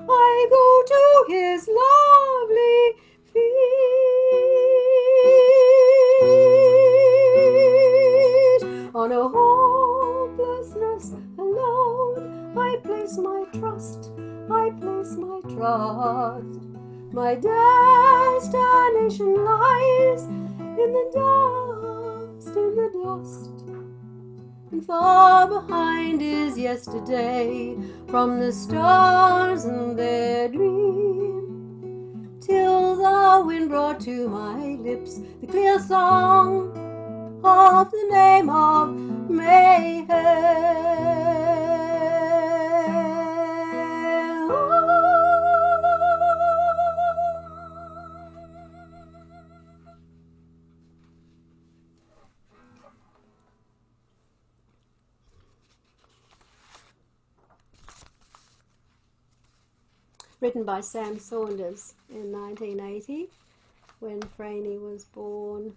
I go to his lovely feet. On a hopelessness alone, I place my trust, I place my trust. My destination lies in the dust, in the dust. And far behind is yesterday, from the stars and their dream, till the wind brought to my lips the clear song of the name of Mehera. Written by Sam Saunders in 1980, when Raine was born.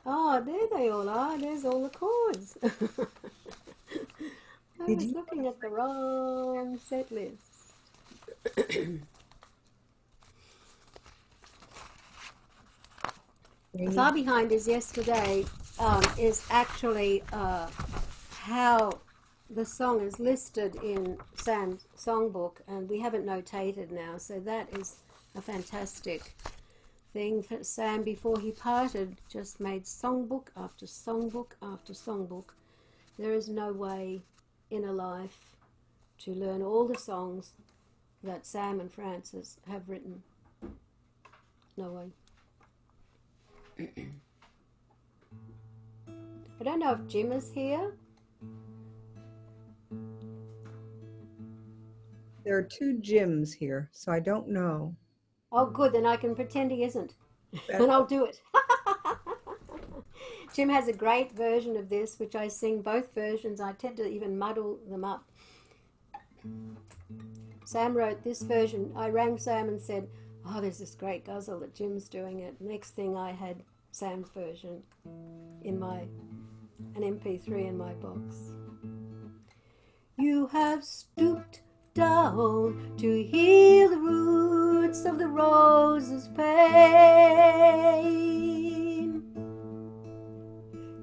Oh, there they all are. There's all the chords. I was looking at the wrong set list. Far Behind is Yesterday is actually how the song is listed in Sam's songbook, and we haven't notated now, so that is a fantastic thing. For Sam, before he parted, just made songbook after songbook after songbook. There is no way in a life to learn all the songs that Sam and Frances have written. No way. I don't know if Jim is here. There are two Jims here, so I don't know. Oh, good, then I can pretend he isn't. And I'll do it. Jim has a great version of this, which I sing both versions. I tend to even muddle them up. Sam wrote this version. I rang Sam and said, oh, there's this great ghazal that Jim's doing it. Next thing I had Sam's version in an MP3 in my box. You have stooped down to heal the roots of the rose's pain.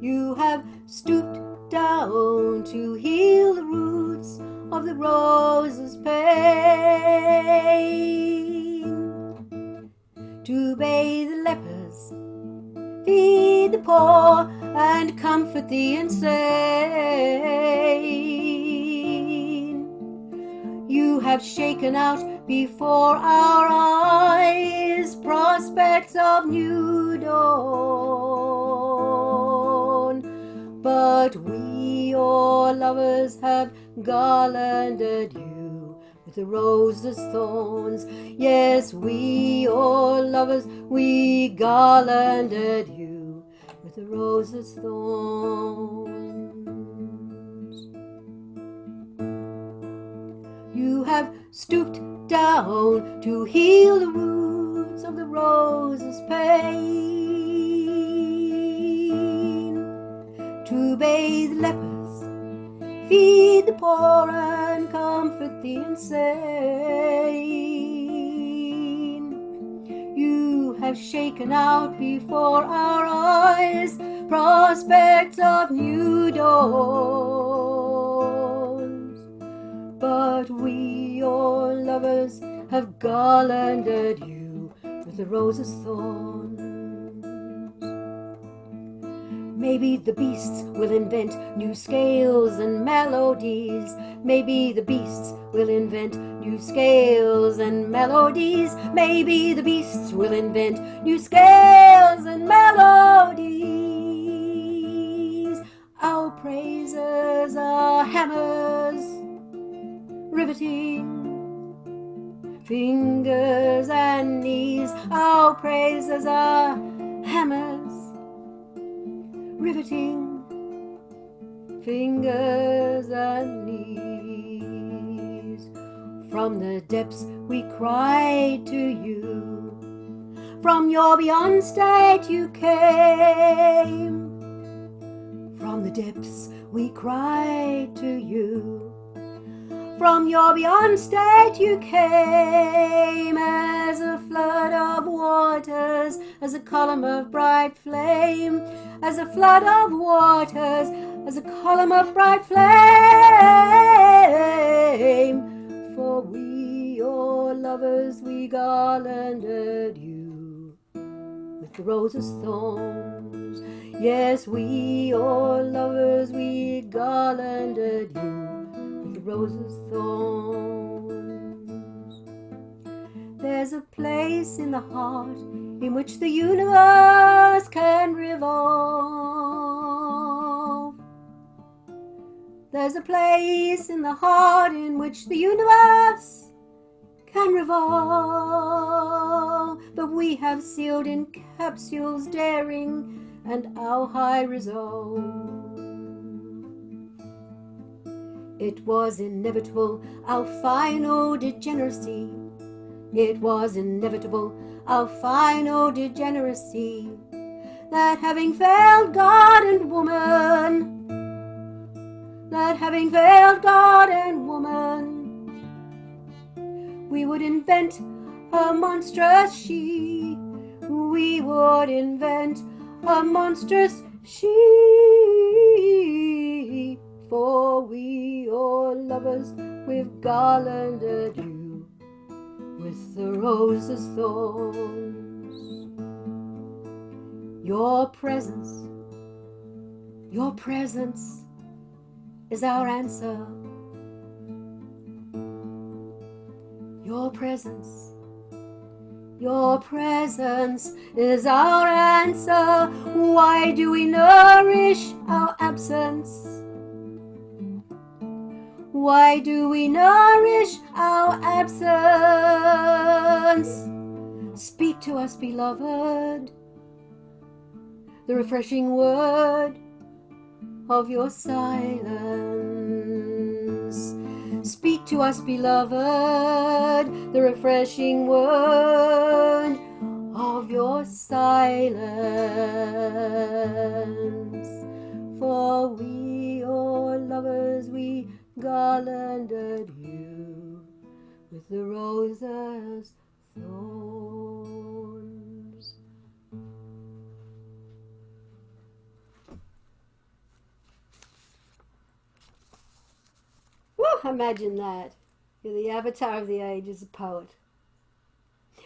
You have stooped down to heal the roots of the rose's pain, to bathe the lepers, feed the poor, and comfort the insane. You have shaken out before our eyes prospects of new dawn, but we, your lovers, have garlanded you with the rose's thorns. Yes, we, your lovers, we garlanded you with the rose's thorns. You have stooped down to heal the roots of the rose's pain, to bathe lepers, feed the poor, and comfort the insane. You have shaken out before our eyes prospects of new dawns, but we, your lovers, have garlanded you with the rose's thorns. Maybe the beasts will invent new scales and melodies. Maybe the beasts will invent new scales and melodies. Maybe the beasts will invent new scales and melodies. Our praises are hammers, riveting fingers and knees. Our praises are hammers, riveting fingers and knees. From the depths we cried to you, from your beyond state you came. From the depths we cried to you, from your beyond state you came, as a flood of waters, as a column of bright flame, as a flood of waters, as a column of bright flame. For we, your lovers, we garlanded you with the rose's thorns. Yes, we, your lovers, we garlanded you with the rose's thorns. There's a place in the heart in which the universe can revolve. There's a place in the heart in which the universe can revolve, but we have sealed in capsules daring and our high resolve. It was inevitable, our final degeneracy. It was inevitable, our final degeneracy, that having failed God and woman, that having failed God and woman, we would invent a monstrous she. We would invent a monstrous she. For we, your lovers, we've garlanded you with the rose's thorns. Your presence is our answer. Your presence is our answer. Why do we nourish our absence? Why do we nourish our absence? Speak to us, beloved, the refreshing word of your silence. Speak to us, beloved, the refreshing word of your silence. For we, your lovers, we garlanded you with the rose's thorns. Imagine that. You're the avatar of the age as a poet.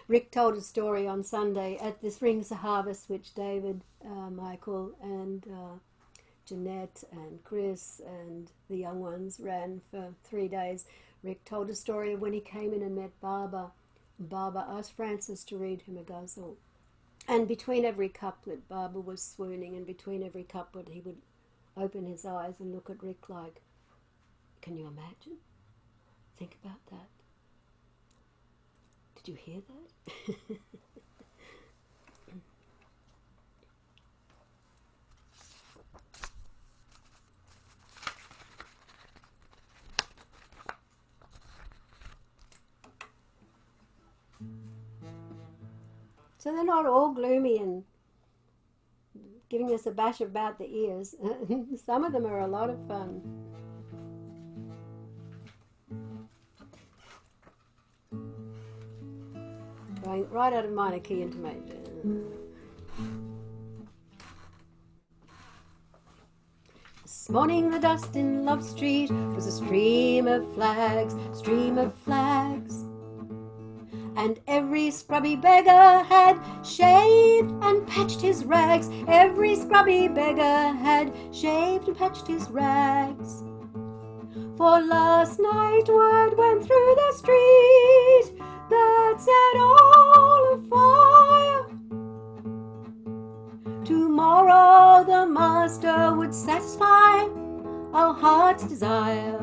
Rick told a story on Sunday at the Springs of Harvest, which David, Michael, and Jeanette and Chris and the young ones ran for 3 days. Rick told a story of when he came in and met Barbara. Barbara asked Francis to read him a ghazal. And between every couplet, Barbara was swooning, and between every couplet he would open his eyes and look at Rick like, can you imagine? Think about that. Did you hear that? So they're not all gloomy and giving us a bash about the ears. Some of them are a lot of fun. Going right out of minor key into major. This morning the dust in Love Street was a stream of flags, stream of flags. And every scrubby beggar had shaved and patched his rags. Every scrubby beggar had shaved and patched his rags. For last night word went through the street that set all afire. Tomorrow the master would satisfy our heart's desire.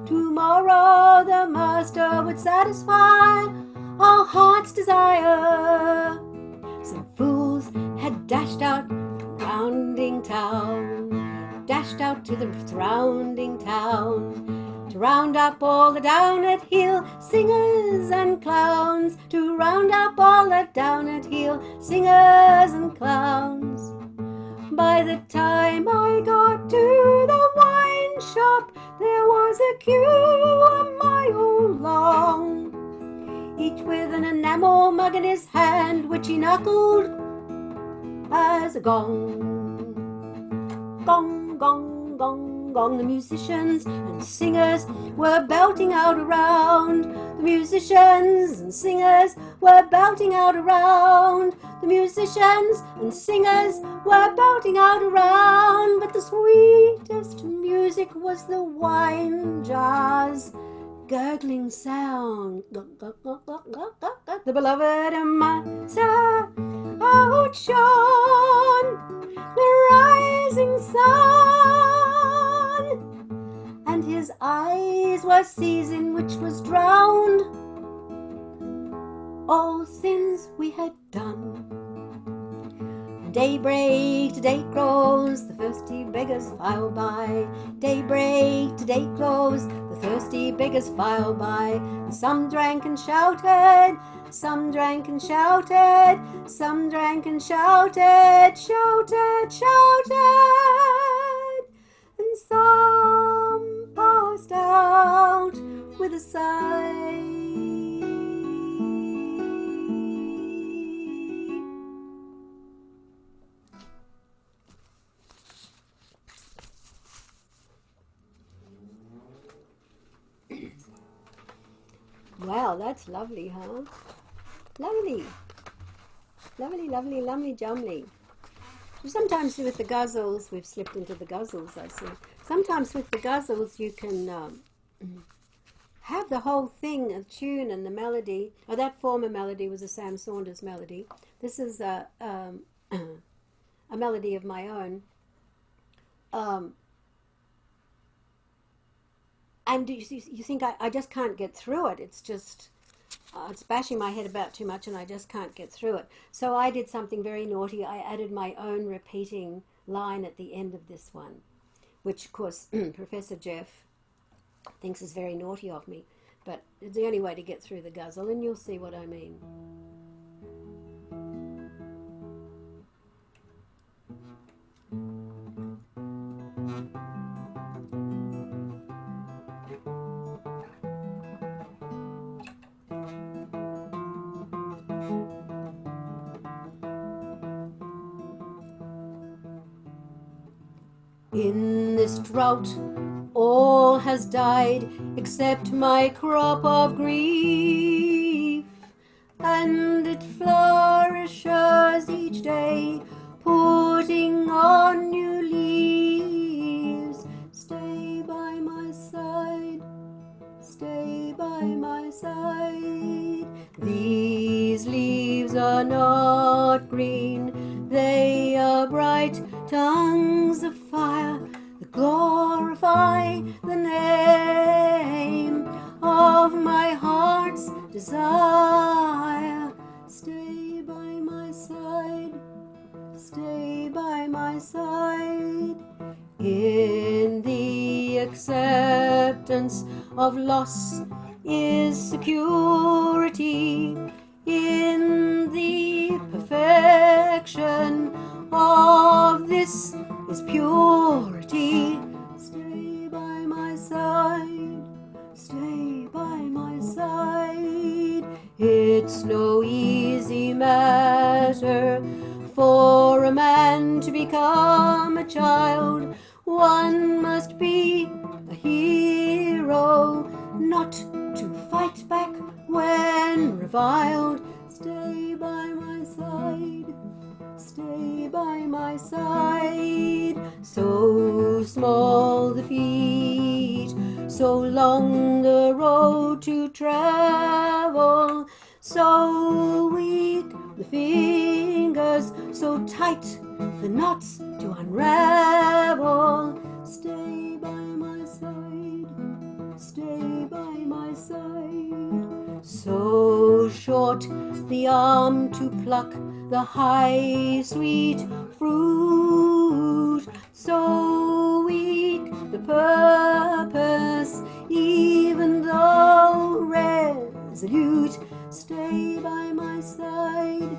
Tomorrow the master would satisfy our heart's desire. Some fools had dashed out to rounding town, dashed out to the surrounding town, to round up all the down at heel singers and clowns, to round up all the down at heel singers and clowns. By the time I got to the wine shop, there was a queue a mile long, each with an enamel mug in his hand, which he knuckled as a gong. Gong, gong, gong, gong. The musicians and singers were belting out around. The musicians and singers were belting out around. The musicians and singers were belting out around. But the sweetest music was the wine jar's gurgling sound. The beloved master outshone the rising sun, and his eyes were seizing which was drowned all sins we had done. Daybreak to day close, the thirsty beggars file by. Daybreak to day close, the thirsty beggars file by. And some drank and shouted, some drank and shouted, some drank and shouted, shouted, shouted. And some passed out with a sigh. Wow, that's lovely, huh? Lovely. Lovely, lovely, lumly jumly. Sometimes with the ghazals, we've slipped into the ghazals, I see. Sometimes with the ghazals, you can have the whole thing, a tune and the melody. Oh, that former melody was a Sam Saunders melody. This is a melody of my own. And you think I just can't get through it. It's just, it's bashing my head about too much and I just can't get through it. So I did something very naughty. I added my own repeating line at the end of this one, which of course Professor Jeff thinks is very naughty of me. But it's the only way to get through the ghazal, and you'll see what I mean. In this drought all has died except my crop of grief, and it flourishes each day, putting on new leaves. Stay by my side, stay by my side. These leaves are not green, they are bright tongues of fire that glorify the name of my heart's desire. Stay by my side, stay by my side. In the acceptance of loss is security, in the perfection of this is purity. Stay by my side, stay by my side. It's no easy matter for a man to become a child. One must be a hero, not to fight back when reviled. Stay by my side, stay by my side. So small the feet, so long the road to travel, so weak the fingers, so tight the knots to unravel. Stay by my side, stay by my side. So short the arm to pluck the high sweet fruit, so weak the purpose, even though resolute. Stay by my side,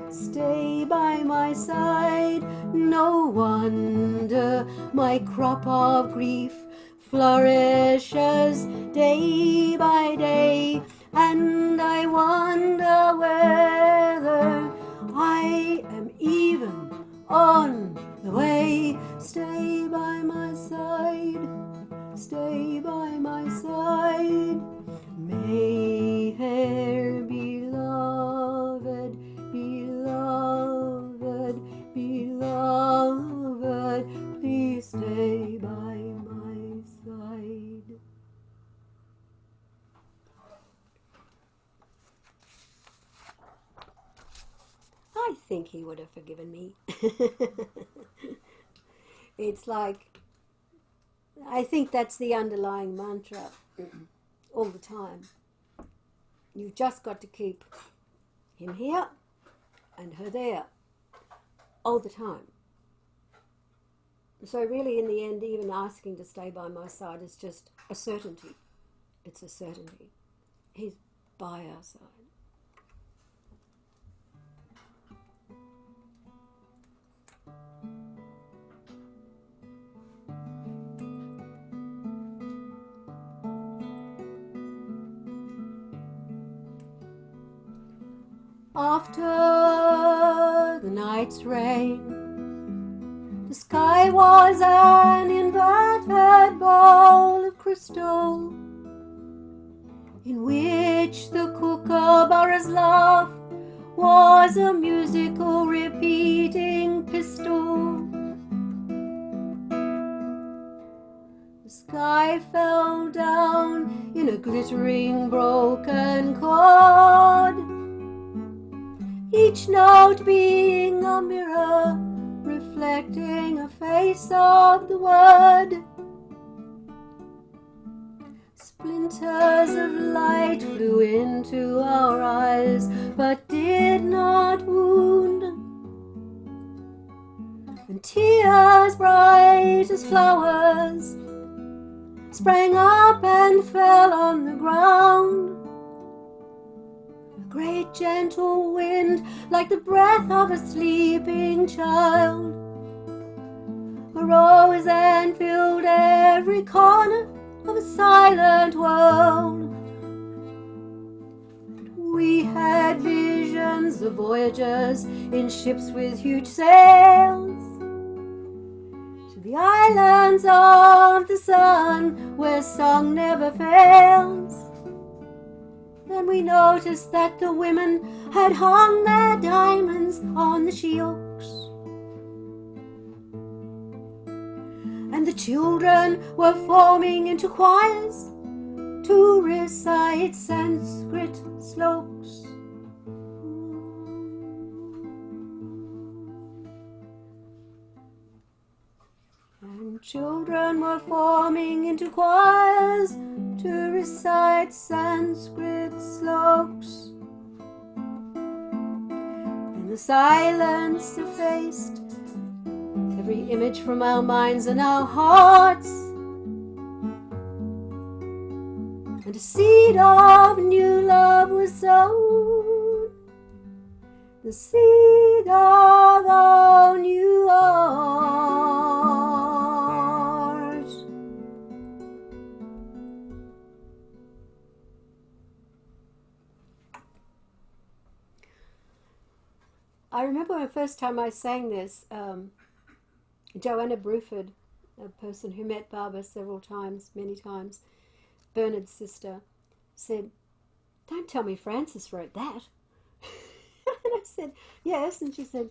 stay by my side. No wonder my crop of grief flourishes day by day, and I wonder whether I am even on the way. Stay by my side, stay by my side. Mehera, beloved, beloved, beloved, please stay by my side. I think he would have forgiven me. It's like, I think that's the underlying mantra all the time. You've just got to keep him here and her there all the time. So really, in the end, even asking to stay by my side is just a certainty. It's a certainty. He's by our side. After the night's rain, the sky was an inverted bowl of crystal, in which the kookaburra's laugh was a musical repeating pistol. The sky fell down in a glittering broken chord, each note being a mirror reflecting a face of the word. Splinters of light flew into our eyes, but did not wound, and tears bright as flowers sprang up and fell on the ground. A great gentle wind, like the breath of a sleeping child, arose and filled every corner of a silent world. We had visions of voyagers in ships with huge sails to the islands of the sun where song never fails. Then we noticed that the women had hung their diamonds on the she-oaks, and the children were forming into choirs to recite Sanskrit sloks. And children were forming into choirs to recite Sanskrit sloks. Then the silence effaced every image from our minds and our hearts, and a seed of new love was sown, the seed of our new heart. I remember the first time I sang this, Joanna Bruford, a person who met Barbara several times, many times, Bernard's sister, said, "Don't tell me Francis wrote that." And I said, "Yes." And she said,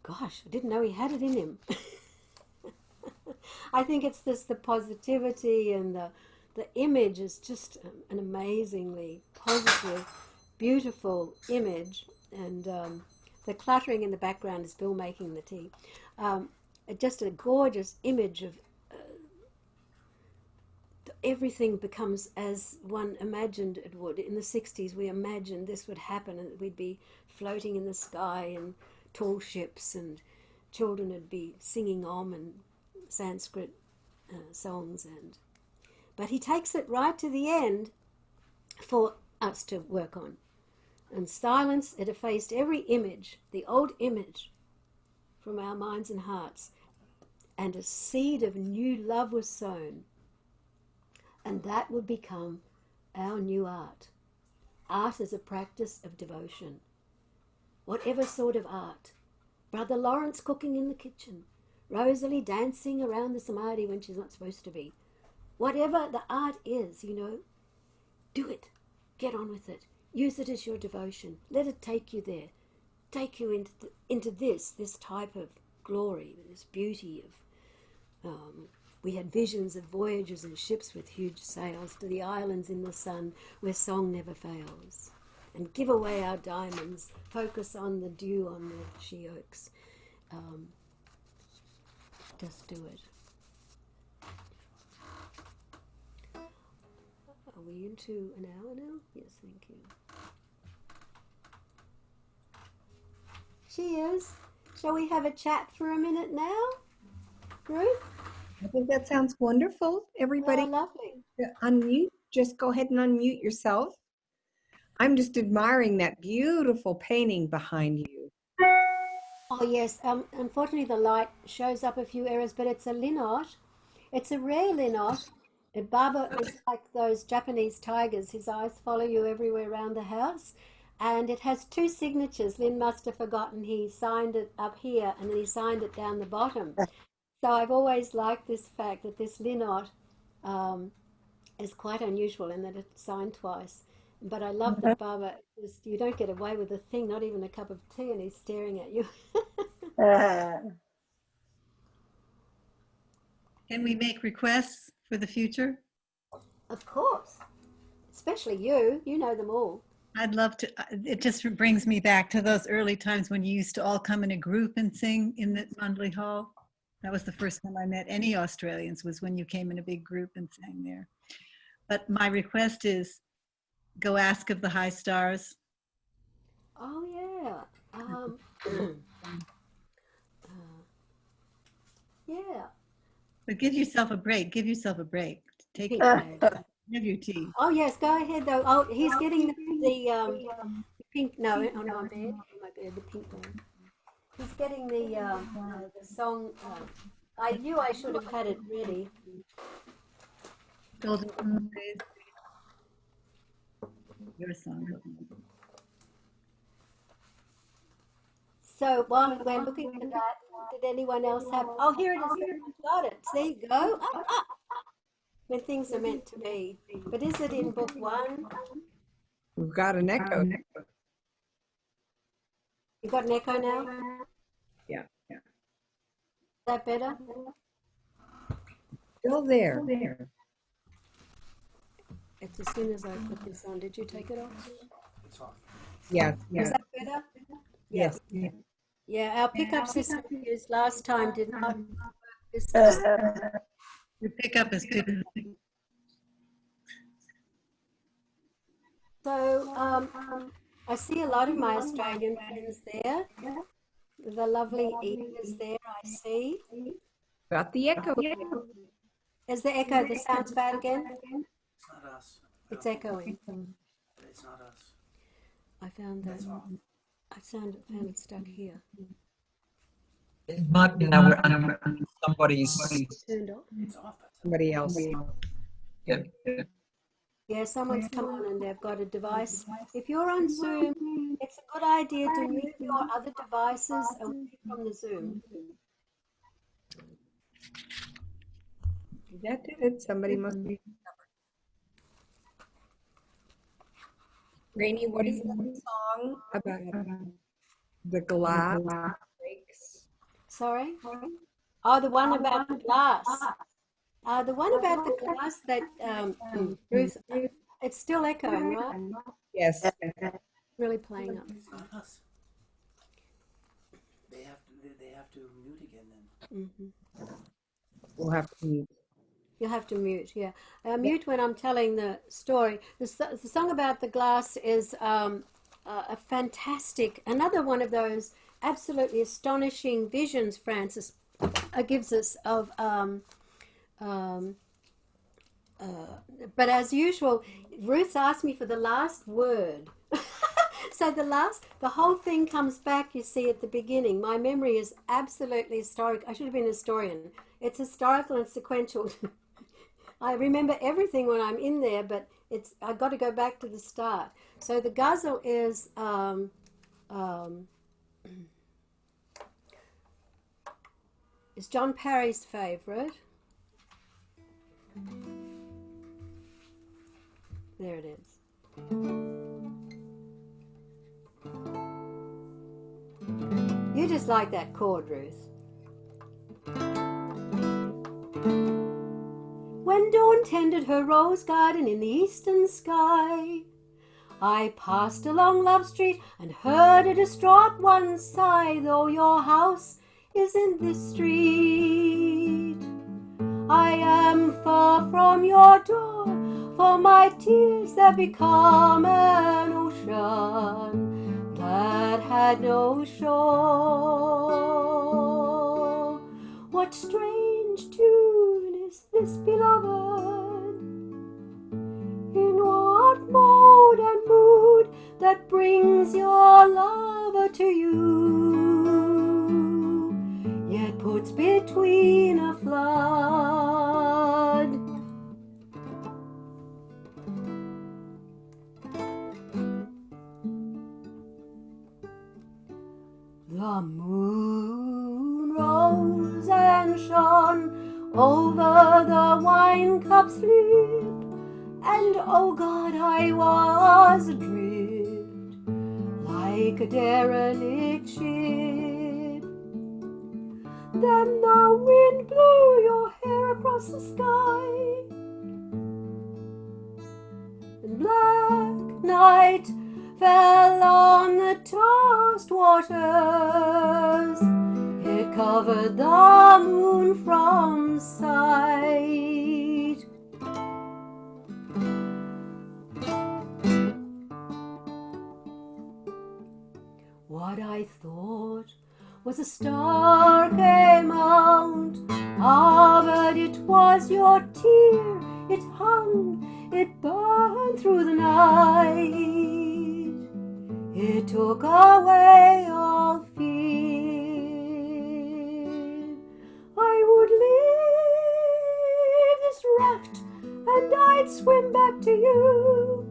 "Gosh, I didn't know he had it in him." I think it's just the positivity, and the image is just an amazingly positive, beautiful image. And the clattering in the background is Bill making the tea. Just a gorgeous image of everything becomes as one imagined it would. In the 60s, we imagined this would happen, and we'd be floating in the sky in tall ships, and children would be singing Om and Sanskrit songs. But he takes it right to the end for us to work on. And silence, it effaced every image, the old image, from our minds and hearts, and a seed of new love was sown, and that would become our new art. Art is a practice of devotion, whatever sort of art. Brother Lawrence cooking in the kitchen, Rosalie dancing around the samadhi when she's not supposed to be. Whatever the art is, do it. Get on with it. Use it as your devotion. Let it take you there. Take you into this type of glory, this beauty of... we had visions of voyages in ships with huge sails to the islands in the sun where song never fails. And give away our diamonds. Focus on the dew on the she-oaks. Just do it. Are we into an hour now? Yes, thank you. She is. Shall we have a chat for a minute now, Ruth? I think that sounds wonderful. Everybody, lovely. unmute. Just go ahead and unmute yourself. I'm just admiring that beautiful painting behind you. Oh, yes. Unfortunately, the light shows up a few errors, but it's a linot. It's a rare linot. Baba is like those Japanese tigers. His eyes follow you everywhere around the house. And it has two signatures. Lynn must have forgotten he signed it up here, and then he signed it down the bottom. So I've always liked this fact that this linot is quite unusual in that it's signed twice. But I love that Baba, you don't get away with a thing, not even a cup of tea, and he's staring at you. Can we make requests for the future? Of course. Especially you. You know them all. I'd love to. It just brings me back to those early times when you used to all come in a group and sing in the Mandalay Hall. That was the first time I met any Australians, was when you came in a big group and sang there. But my request is, go ask of the high stars. Oh, yeah. Yeah. But give yourself a break. Give yourself a break. Take have your tea. Oh, yes. Go ahead, though. Oh, he's getting the pink. No, on my bed. The pink one. He's getting the song. I knew I should have had it ready. Golden Days. Your song. So while we're looking for that, did anyone else have? Oh, here it is. Got it. See, go up, up. when things are meant to be. But is it in book one? We've got an echo. You got an echo now? Yeah. Is that better? Still there. It's as soon as I put this on. Did you take it off? It's off. Yes. Is that better? Yes. Yeah, our pickup system we used last time did not work this time. Your pickup is good. So I see a lot of my Australian friends there. The lovely Ian is there, I see. Got the echo. Is the echo, the sound's bad again? It's not us. It's echoing. It's not us. I found that. I found it stuck here. It might be now somebody's. Turned off? It's off. Somebody else. Yeah. Yeah, someone's come on and they've got a device. If you're on Zoom, it's a good idea to mute your other devices away from the Zoom. That did it. Somebody must be. Raine, what is that song about the glass breaks? Sorry? Oh, the one about the glass. The one about the glass that Ruth, it's still echoing, right? Yes. Really playing up. It's not us. They have to mute again then. We'll have to mute. You'll have to mute, yeah. Mute when I'm telling the story. The song about the glass is a fantastic, another one of those absolutely astonishing visions Francis gives us of, but as usual, Ruth asked me for the last word. So the whole thing comes back, you see, at the beginning. My memory is absolutely historic. I should have been a historian. It's historical and sequential. I remember everything when I'm in there, but I've got to go back to the start. So the ghazal is John Parry's favorite. There it is. You just like that chord, Ruth. When dawn tended her rose garden in the eastern sky, I passed along Love Street and heard a distraught one sigh, though your house is in this street. I am far from your door, for my tears have become an ocean that had no shore. What strange tune is this, beloved? In what mode and mood that brings your lover to you, yet puts between a flood? The moon rose and shone over the wine cup's lip, and oh God, I was adrift like a derelict ship. Then the wind blew your hair across the sky, and black night fell on the tossed waters. It covered the moon from sight. What I thought was a star came out, but it was your tear. It hung, it burned through the night. It took away all fear. I would leave this raft and I'd swim back to you.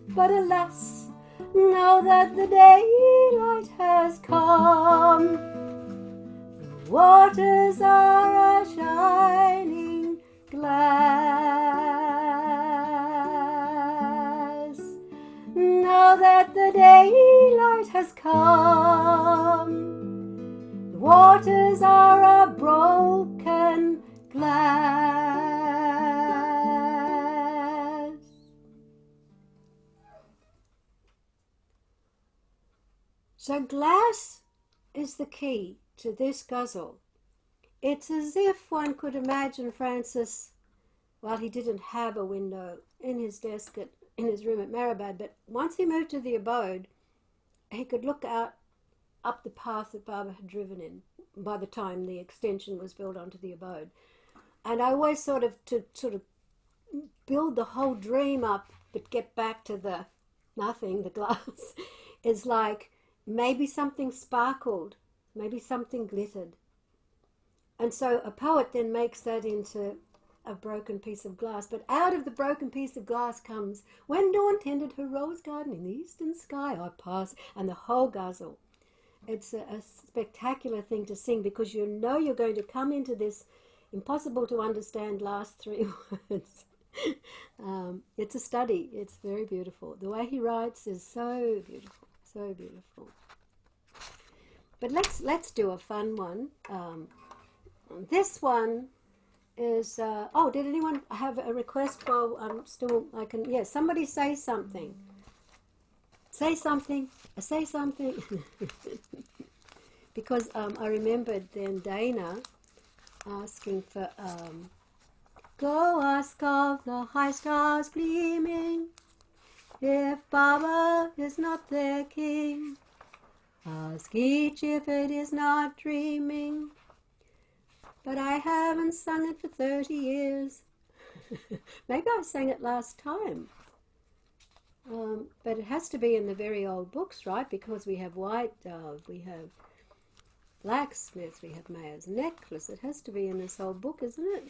But alas, now that the daylight has come, the waters are a shining glass. that the daylight has come. The waters are a broken glass. So glass is the key to this ghazal. It's as if one could imagine Francis, well, he didn't have a window in his desk in his room at Meherabad, but once he moved to the abode, he could look out up the path that Baba had driven in by the time the extension was built onto the abode. And I always to build the whole dream up, but get back to the nothing, the glass, is like maybe something sparkled, maybe something glittered. And so a poet then makes that into a broken piece of glass. But out of the broken piece of glass comes, when dawn tended her rose garden in the eastern sky, I pass, and the whole ghazal. It's a spectacular thing to sing because you know you're going to come into this impossible to understand last three words. It's a study. It's very beautiful. The way he writes is so beautiful, so beautiful. But let's do a fun one. This one is, oh, did anyone have a request? Well, somebody say something. Say something, say something. Because I remembered then Dana asking for, go ask of the high stars gleaming, if Baba is not their king. Ask each if it is not dreaming. But I haven't sung it for 30 years. Maybe I sang it last time. But it has to be in the very old books, right? Because we have White Dove, we have Blacksmith, we have Mayor's Necklace. It has to be in this old book, isn't it?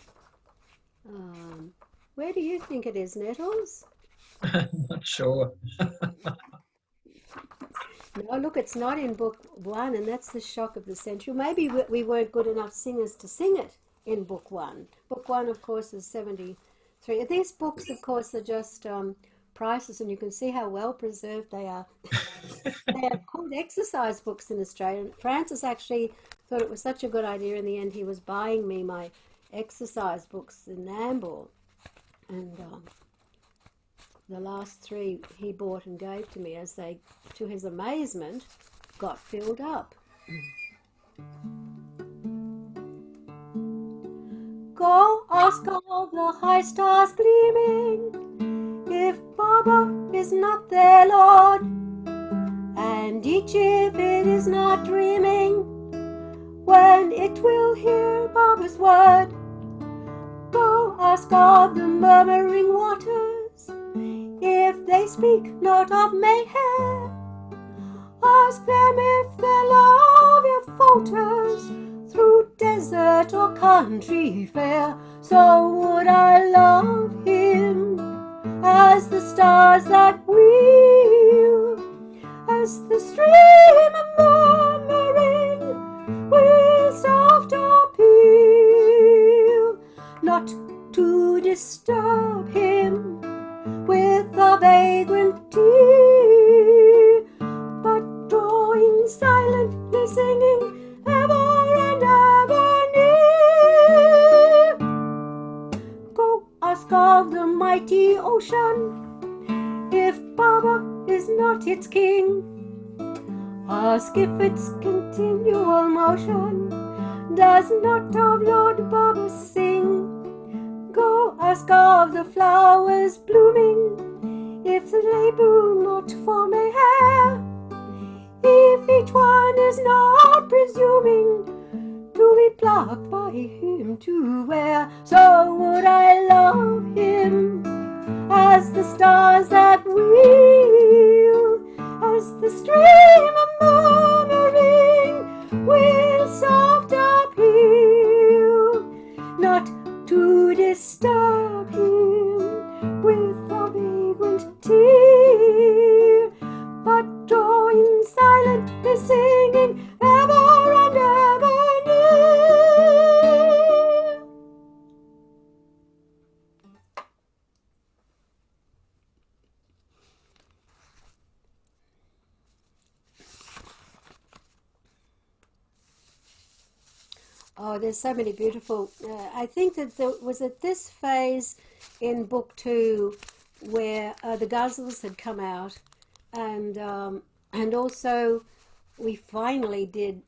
Where do you think it is, Nettles? I'm not sure. No, look, it's not in book one, and that's the shock of the century. Maybe we weren't good enough singers to sing it in book one. Book one, of course, is 73. These books, of course, are just priceless, and you can see how well preserved they are. They are called exercise books in Australia. And Francis actually thought it was such a good idea. In the end, he was buying me my exercise books in Nambour, and the last three he bought and gave to me as they, to his amazement, got filled up. Go ask all the high stars gleaming if Baba is not their Lord, and each if it is not dreaming when it will hear Baba's word. Go ask of the murmuring waters if they speak not of Mehera. Ask them if their love ever falters through desert or country fair. So would I love him as the stars that wheel, as the stream murmuring with soft appeal, not to disturb him with a vagrant tear, but drawing silently singing ever and ever near. Go ask of the mighty ocean if Baba is not its king. Ask if its continual motion does not of Lord Baba sing. Go ask of the flowers blooming if they bloom not for Mehera, if each one is not presuming to be plucked by him to wear. So would I love him as the stars that wheel, as the stream murmuring with soft appeal, not to disturb him with a vagrant tear, but drawing silently singing ever and ever near. Oh, there's so many beautiful. I think that there was at this phase in book 2 where the ghazals had come out, and also we finally did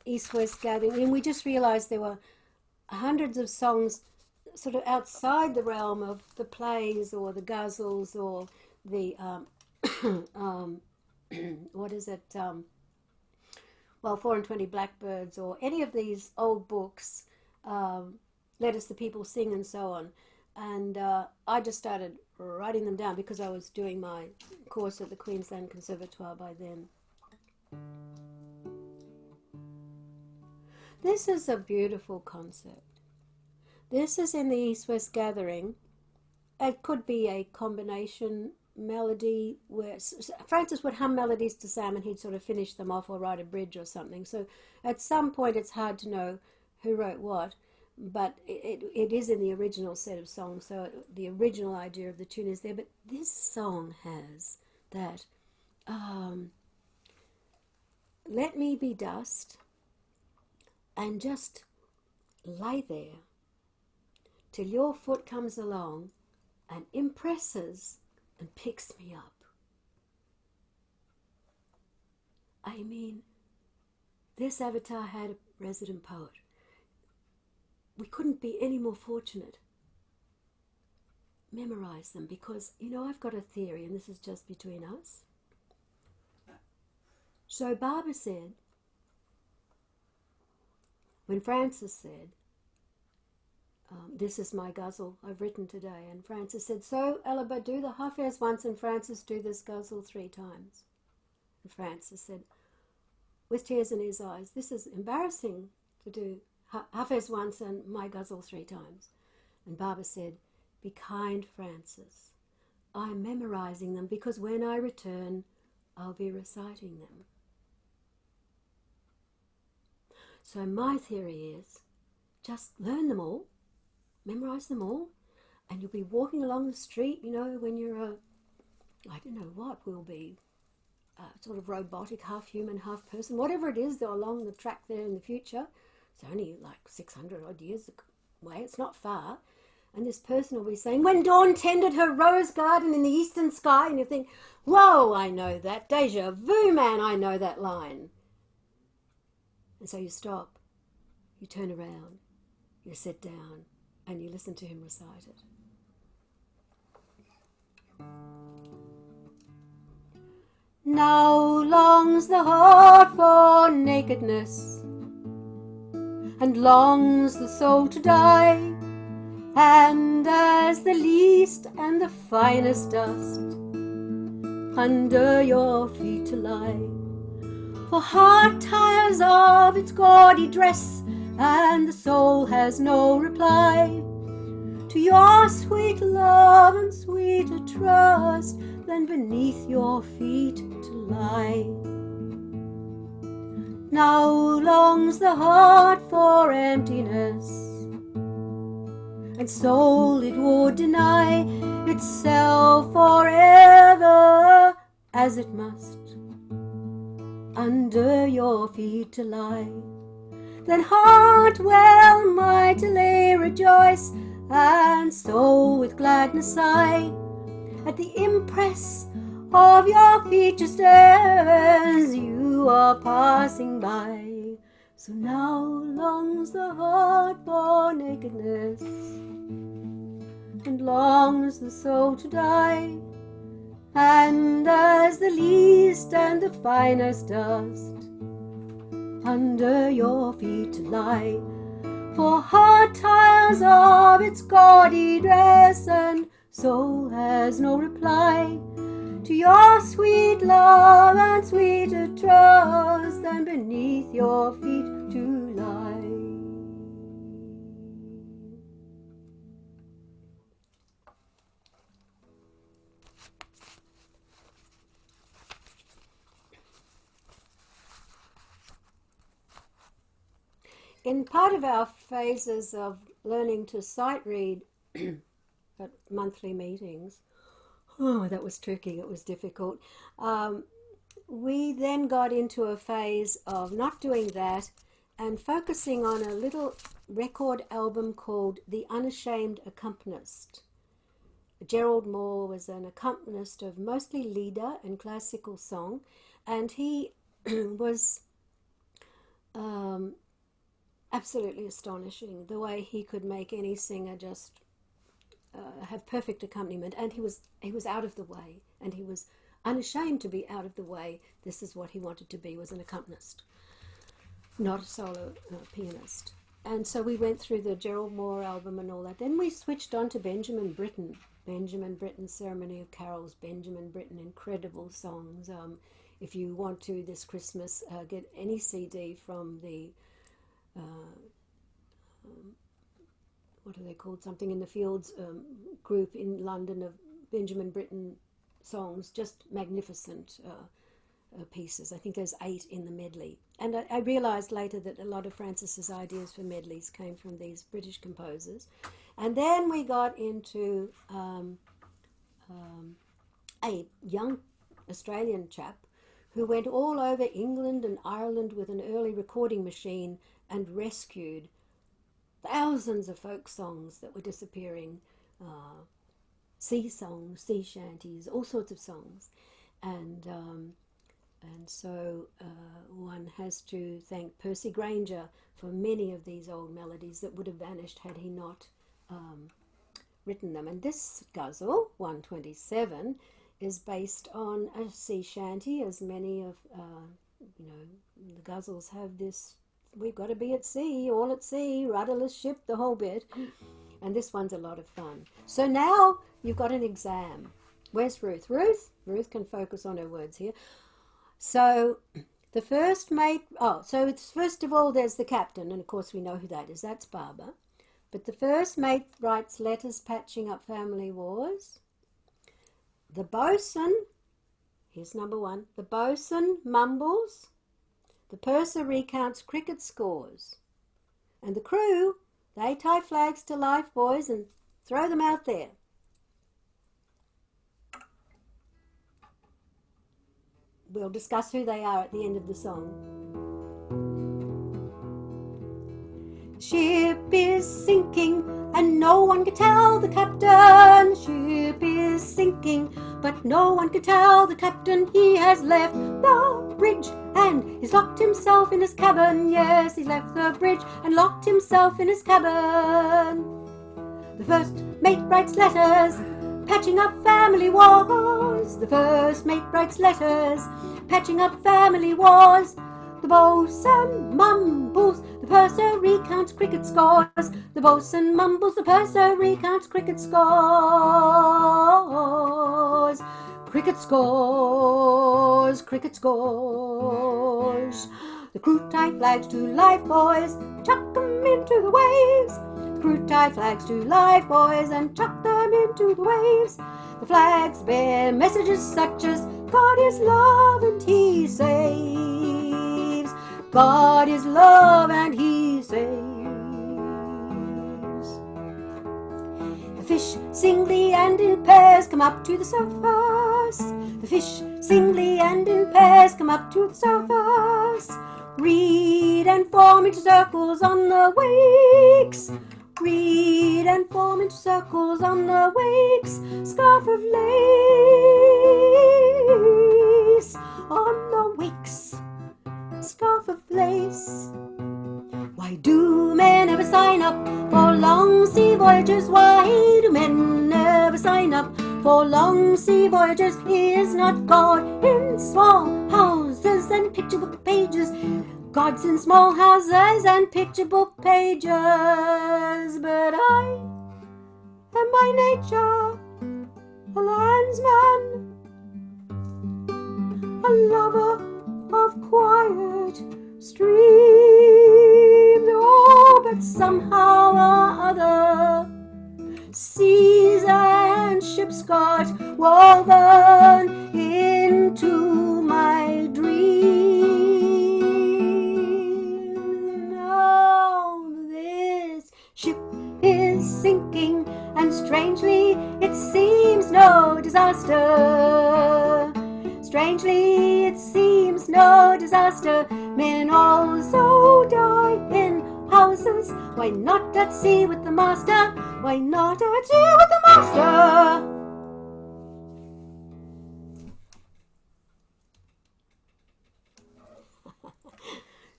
East-West Gathering, and we just realized there were hundreds of songs sort of outside the realm of the plays or the ghazals or the what is it? Well, 4 and 20 Blackbirds or any of these old books, Let Us the People Sing and so on. And I just started writing them down because I was doing my course at the Queensland Conservatoire by then. This is a beautiful concept. This is in the East-West Gathering. It could be a combination melody where Francis would hum melodies to Sam and he'd sort of finish them off or write a bridge or something. So at some point it's hard to know who wrote what, but it is in the original set of songs, so the original idea of the tune is there. But this song has that let me be dust and just lay there till your foot comes along and impresses and picks me up. I mean, this avatar had a resident poet. We couldn't be any more fortunate. Memorize them because, you know, I've got a theory, and this is just between us. So Barbara said, when Francis said, this is my ghazal I've written today, and Francis said, so Ella, do the Hafez once, and Francis do this ghazal 3 times. And Francis said, with tears in his eyes, this is embarrassing to do Hafez once and my ghazal 3 times. And Barbara said, be kind, Francis. I'm memorizing them because when I return, I'll be reciting them. So my theory is, just learn them all, memorize them all, and you'll be walking along the street, you know, when you're I don't know what will be, sort of robotic, half human, half person, whatever it is, they're along the track there in the future. It's only like 600 odd years away, it's not far. And this person will be saying, when dawn tended her rose garden in the eastern sky, and you think, whoa, I know that, deja vu, man, I know that line. And so you stop, you turn around, you sit down, and you listen to him recite it. Now longs the heart for nakedness, and longs the soul to die, and as the least and the finest dust under your feet to lie. For heart tires of its gaudy dress, and the soul has no reply to your sweet love and sweeter trust than beneath your feet to lie. Now longs the heart for emptiness, and soul it would deny itself forever, as it must under your feet to lie. Then heart well mightily rejoice, and soul with gladness sigh at the impress of your feet just as you are passing by. So now longs the heart for nakedness, and longs the soul to die, and as the least and the finest dust under your feet to lie. For heart tires of its gaudy dress, and soul has no reply to your sweet love and sweeter trust than beneath your feet to lie. In part of our phases of learning to sight read at monthly meetings, oh, that was tricky, it was difficult. We then got into a phase of not doing that and focusing on a little record album called The Unashamed Accompanist. Gerald Moore was an accompanist of mostly lieder and classical song, and he was absolutely astonishing the way he could make any singer just have perfect accompaniment, and he was out of the way, and he was unashamed to be out of the way. This is what he wanted to be, was an accompanist, not a solo pianist. And so we went through the Gerald Moore album and all that. Then we switched on to Benjamin Britten, Ceremony of Carols, Benjamin Britten, incredible songs. If you want to this Christmas get any CD from the what are they called? Something in the Fields group in London of Benjamin Britten songs, just magnificent pieces. I think there's 8 in the medley. And I realised later that a lot of Francis's ideas for medleys came from these British composers. And then we got into a young Australian chap who went all over England and Ireland with an early recording machine and rescued thousands of folk songs that were disappearing, sea songs, sea shanties, all sorts of songs. And so one has to thank Percy Grainger for many of these old melodies that would have vanished had he not written them. And this ghazal, 127, is based on a sea shanty, as many of the ghazals have this. We've got to be at sea, all at sea, rudderless ship, the whole bit. And this one's a lot of fun. So now you've got an exam. Where's Ruth? Ruth can focus on her words here. So the first mate, so it's first of all there's the captain, and of course we know who that is, that's Barbara. But the first mate writes letters patching up family wars. The bosun, here's number 1, the bosun mumbles. The purser recounts cricket scores. And the crew, they tie flags to life buoys and throw them out there. We'll discuss who they are at the end of the song. Ship is sinking and no one can tell the captain. Ship is sinking but no one can tell the captain. He has left the bridge and he's locked himself in his cabin. Yes, he's left the bridge and locked himself in his cabin. The first mate writes letters patching up family wars. The first mate writes letters patching up family wars. The bosun mumbles, the purser recounts cricket scores. The bosun mumbles, the purser recounts cricket scores. Cricket scores, cricket scores. The crew tie flags to life buoys, chuck them into the waves. The crew tie flags to life buoys and chuck them into the waves. The flags bear messages such as God is love and he saves. God is love and he saves. The fish singly and in pairs come up to the surface. The fish singly and in pairs come up to the surface. Read and form into circles on the wakes. Read and form into circles on the wakes. Scarf of lace on the wakes. Scarf of lace. Why do men ever sign up for long sea voyages? Why do men never sign up for long sea voyages? Is not God in small houses and picture book pages? God's in small houses and picture book pages. But I am by nature a landsman, a lover of quiet streams. Oh, but somehow or other seas and ships got woven into my dream. Now this ship is sinking, and strangely it seems no disaster. Strangely it seems no disaster, men also die in houses. Why not at sea with the master? Why not at sea with the master?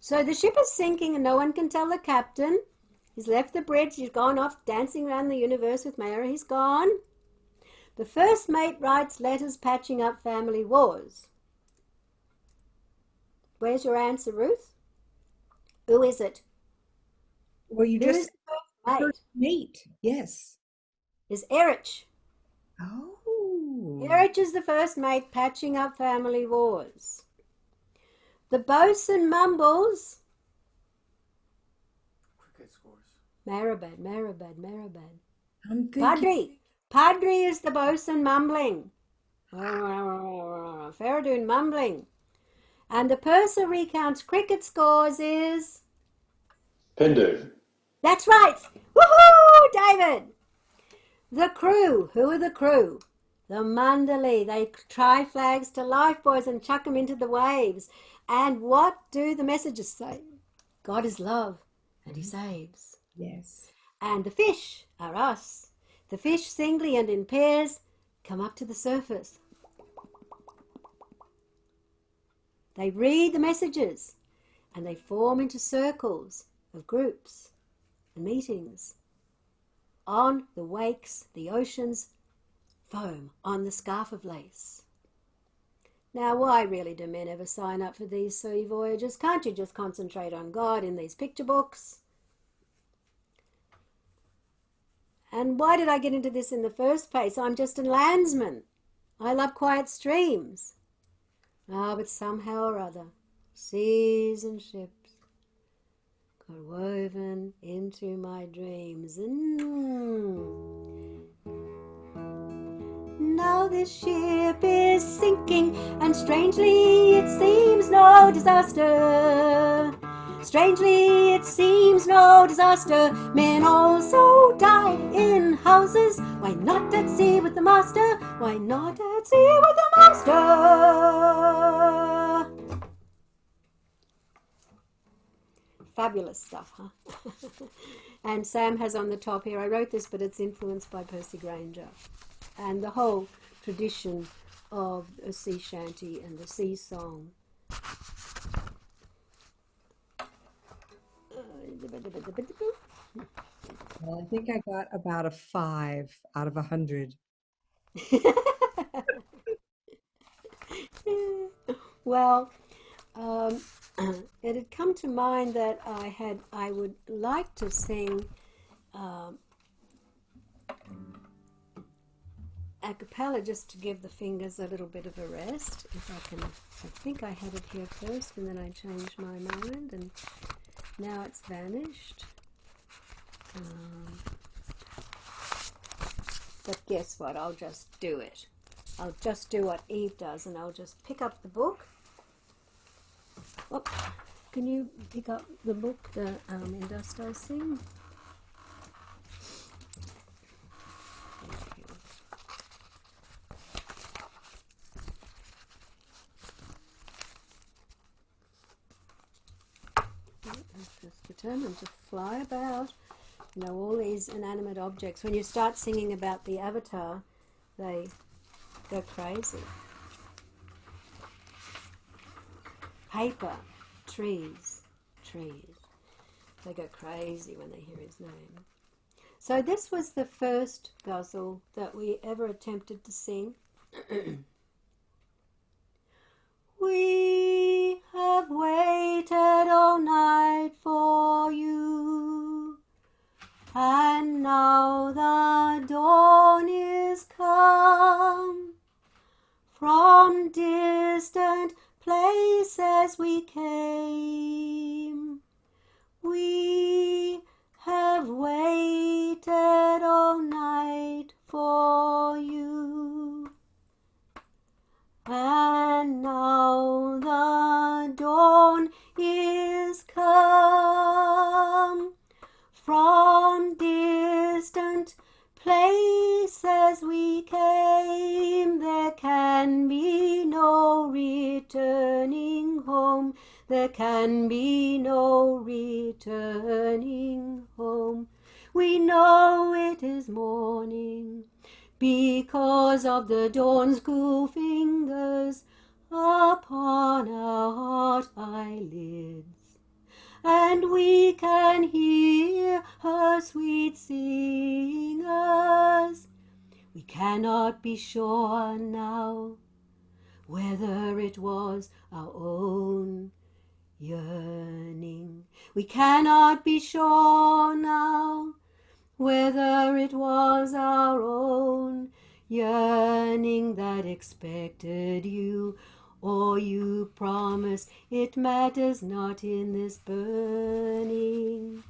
So the ship is sinking and no one can tell the captain. He's left the bridge, he's gone off dancing around the universe with Mehera, he's gone. The first mate writes letters patching up family wars. Where's your answer, Ruth? Who is it? Well, you Who just is the first first mate. Yes. mate? Is Erich. Oh. Erich is the first mate patching up family wars. The bosun mumbles. Cricket scores. Marabad, Marabad, Marabad. I'm thinking. Padri. Padri is the bosun mumbling. Faradun mumbling. And the purser recounts cricket scores is... Pindu. That's right. Woohoo, David. The crew. Who are the crew? The Mandali. They tie flags to lifebuoys and chuck them into the waves. And what do the messages say? God is love and he saves. Yes. And the fish are us. The fish singly and in pairs come up to the surface. They read the messages and they form into circles of groups and meetings. On the wakes, the oceans foam on the scarf of lace. Now, why really do men ever sign up for these sea voyages? Can't you just concentrate on God in these picture books? And why did I get into this in the first place? I'm just a landsman. I love quiet streams. But somehow or other, seas and ships got woven into my dreams. Now this ship is sinking, and strangely it seems no disaster. Strangely it seems no disaster. Men also die in houses. Why not at sea with the master? Why not at sea with the master? Fabulous stuff, huh? And Sam has on the top here, I wrote this, but it's influenced by Percy Granger. And the whole tradition of a sea shanty and the sea song. Well, I think I got about a 5 out of 100. Well, it had come to mind that I would like to sing a cappella just to give the fingers a little bit of a rest. If I can, I think I had it here first and then I changed my mind and now it's vanished. But guess what? I'll just do it. I'll just do what Eve does and I'll just pick up the book. Oh, can you pick up the book, the Industo Sing? Thank you. I'm just determined to fly about. You know, all these inanimate objects. When you start singing about the avatar, they go crazy. Paper, trees, trees. They go crazy when they hear his name. So this was the first ghazal that we ever attempted to sing. We have waited all night for you, and now the dawn is come. From distant places we came. We have waited all night for you, and now the dawn is come. From distant places we came. There can be no returning home. There can be no returning home. We know it is morning because of the dawn's cool fingers upon our hot eyelids. And we can hear her sweet singers. We cannot be sure now whether it was our own yearning. We cannot be sure now whether it was our own yearning that expected you, or you promised. It matters not in this burning.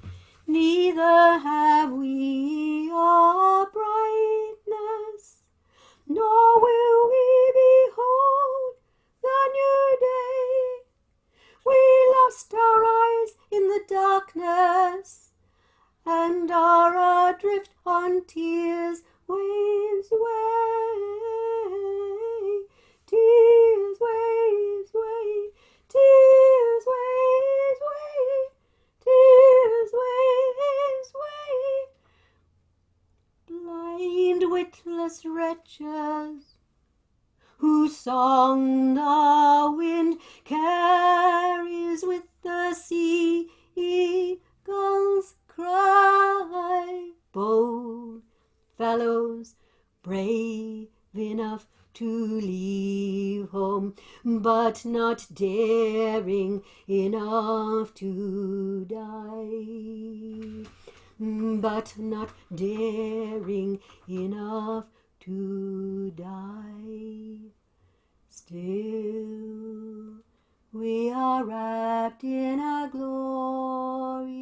Neither have we our brightness, nor will we behold the new day. We lost our eyes in the darkness and are adrift on tears' waves way. Tears, waves, way. Tears, waves, way. Tears, waves, way. Blind, witless wretches, whose song the wind carries with the sea eagles cry. Bold fellows, brave enough to leave home, but not daring enough to die. But not daring enough to die. Still, we are wrapped in a glory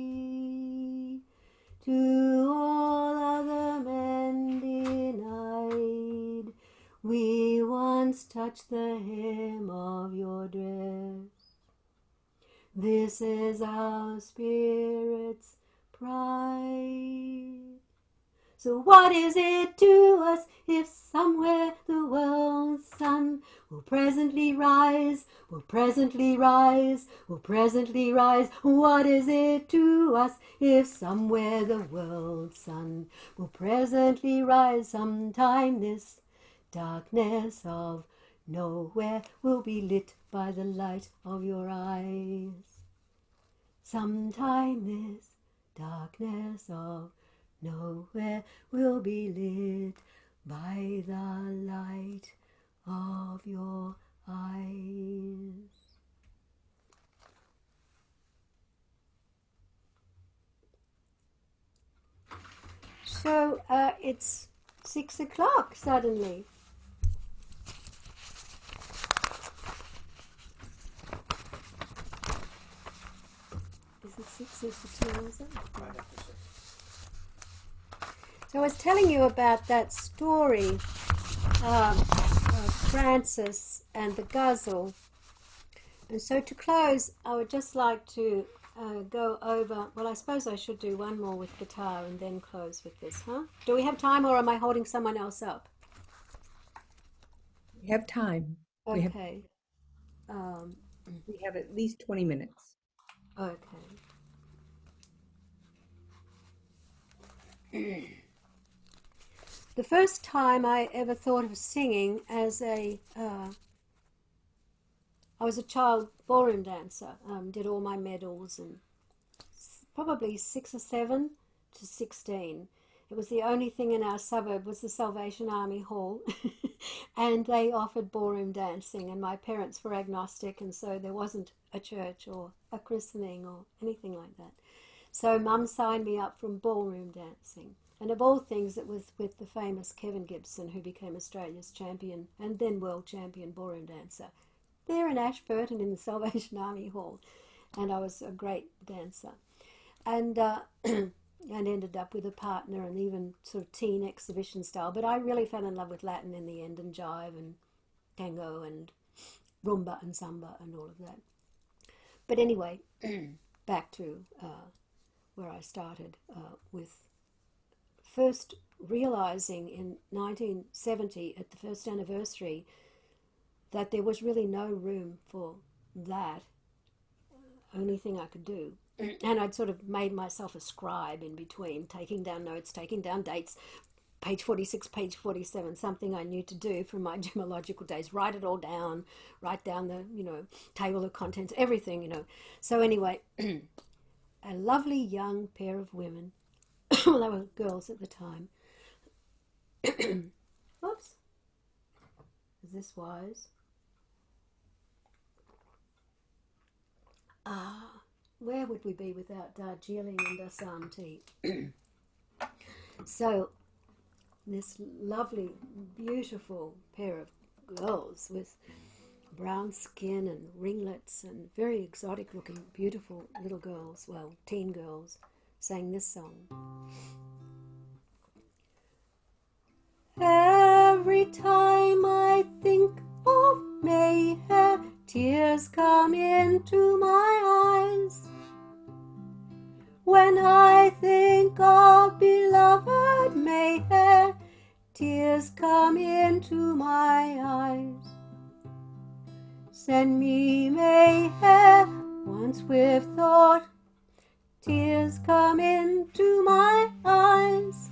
to all other men denied. We once touched the hem of your dress. This is our spirit's pride. So what is it to us if somewhere the world's sun will presently rise, will presently rise, will presently rise? What is it to us if somewhere the world's sun will presently rise? Sometime this darkness of nowhere will be lit by the light of your eyes. Sometime this darkness of nowhere will be lit by the light of your eyes. So it's 6 o'clock suddenly. Is it 6? Is it 2 hours? Right after 6. So I was telling you about that story of Francis and the ghazal. And so to close, I would just like to go over, well, I suppose I should do one more with guitar and then close with this, huh? Do we have time, or am I holding someone else up? We have time. Okay. We have at least 20 minutes. Okay. The first time I ever thought of singing as I was a child ballroom dancer, did all my medals, and probably 6 or 7 to 16. It was the only thing in our suburb was the Salvation Army Hall, and they offered ballroom dancing, and my parents were agnostic, and so there wasn't a church or a christening or anything like that. So Mum signed me up from ballroom dancing. And of all things, it was with the famous Kevin Gibson, who became Australia's champion and then world champion ballroom dancer, there in Ashburton in the Salvation Army Hall. And I was a great dancer. And ended up with a partner and even sort of teen exhibition style. But I really fell in love with Latin in the end, and jive and tango and rumba and samba and all of that. But anyway, back to where I started with first realizing in 1970 at the first anniversary that there was really no room for that. Only thing I could do. And I'd sort of made myself a scribe in between, taking down notes, taking down dates, page 46, page 47, something I knew to do from my gemological days. Write it all down, write down the, table of contents, everything, So anyway, a lovely young pair of women, well, they were girls at the time. Oops. Is this wise? Where would we be without Darjeeling and Assam tea? So, this lovely, beautiful pair of girls with brown skin and ringlets and very exotic looking, beautiful little girls, well, teen girls, sang this song. Every time I think of Mehera, tears come into my eyes. When I think of beloved Mehera, tears come into my eyes. Send me Mehera once with thought, tears come into my eyes.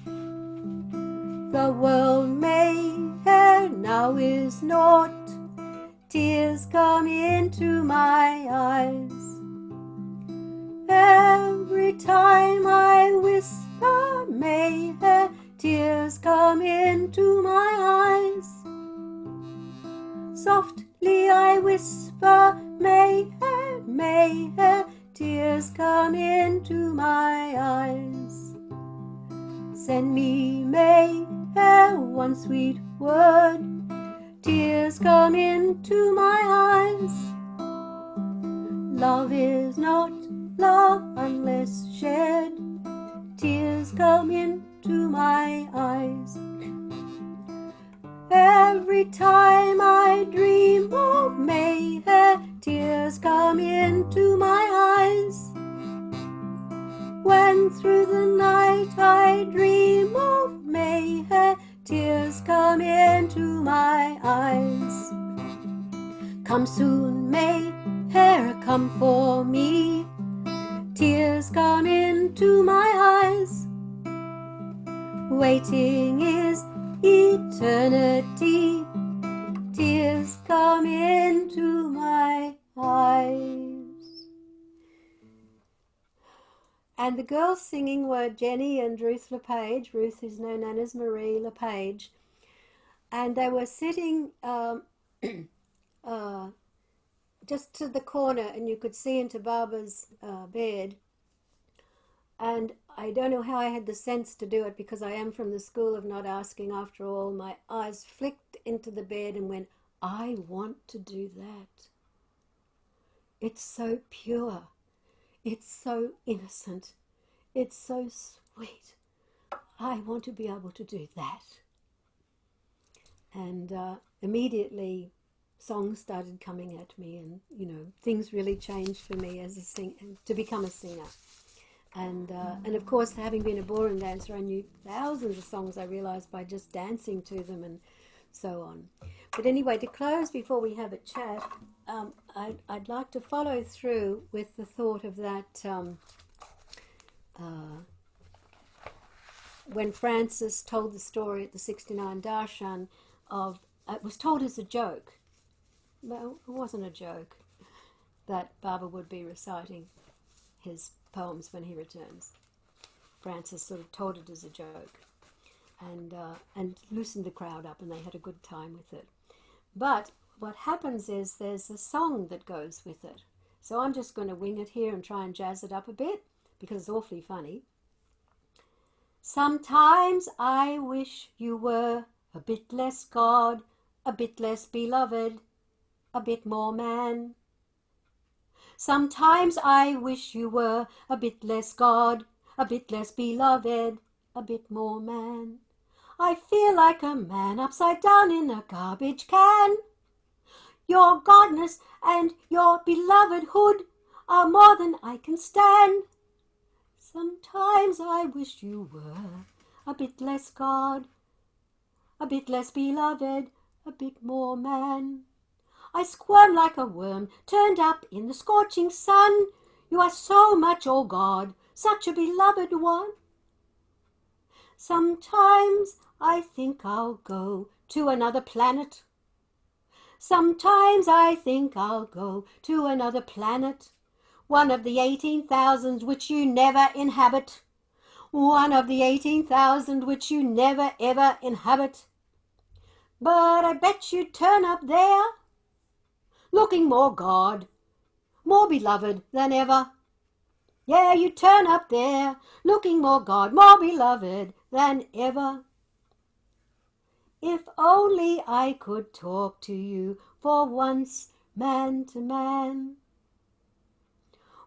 The world Mehera now is naught, tears come into my eyes. Every time I whisper Mehera, tears come into my eyes. Softly I whisper Mehera, Mehera, tears come into my eyes. Send me Mehera one sweet word, tears come into my eyes. Love is not love unless shed, tears come into my eyes. Every time I dream of Mehera, tears come into my eyes. When through the night I dream of Mehera, tears come into my eyes. Come soon, Mehera, come for me, tears come into my eyes. Waiting is eternity, tears come into my eyes. And the girls singing were Jenny and Ruth LePage. Ruth is now known as Marie LePage. And they were sitting just to the corner, and you could see into Barbara's bed. And I don't know how I had the sense to do it, because I am from the school of not asking after all. My eyes flicked into the bed and went, I want to do that. It's so pure. It's so innocent. It's so sweet. I want to be able to do that. And immediately songs started coming at me, and things really changed for me as to become a singer. And of course, having been a ballroom dancer, I knew thousands of songs, I realized, by just dancing to them and so on. But anyway, to close before we have a chat, I'd like to follow through with the thought of that when Francis told the story at the 69 Darshan of, it was told as a joke, but it wasn't a joke, that Baba would be reciting his poems when he returns. Francis sort of told it as a joke and loosened the crowd up, and they had a good time with it. But what happens is there's a song that goes with it. So I'm just going to wing it here and try and jazz it up a bit, because it's awfully funny. Sometimes I wish you were a bit less God, a bit less beloved, a bit more man. Sometimes I wish you were a bit less God, a bit less beloved, a bit more man. I feel like a man upside down in a garbage can. Your godness and your belovedhood are more than I can stand. Sometimes I wish you were a bit less God, a bit less beloved, a bit more man. I squirm like a worm turned up in the scorching sun. You are so much, oh God, such a beloved one. Sometimes I think I'll go to another planet. Sometimes I think I'll go to another planet. One of the 18,000 which you never inhabit. One of the 18,000 which you never ever inhabit. But I bet you'd turn up there, looking more God, more beloved than ever. Yeah, you turn up there, looking more God, more beloved than ever. If only I could talk to you for once, man to man.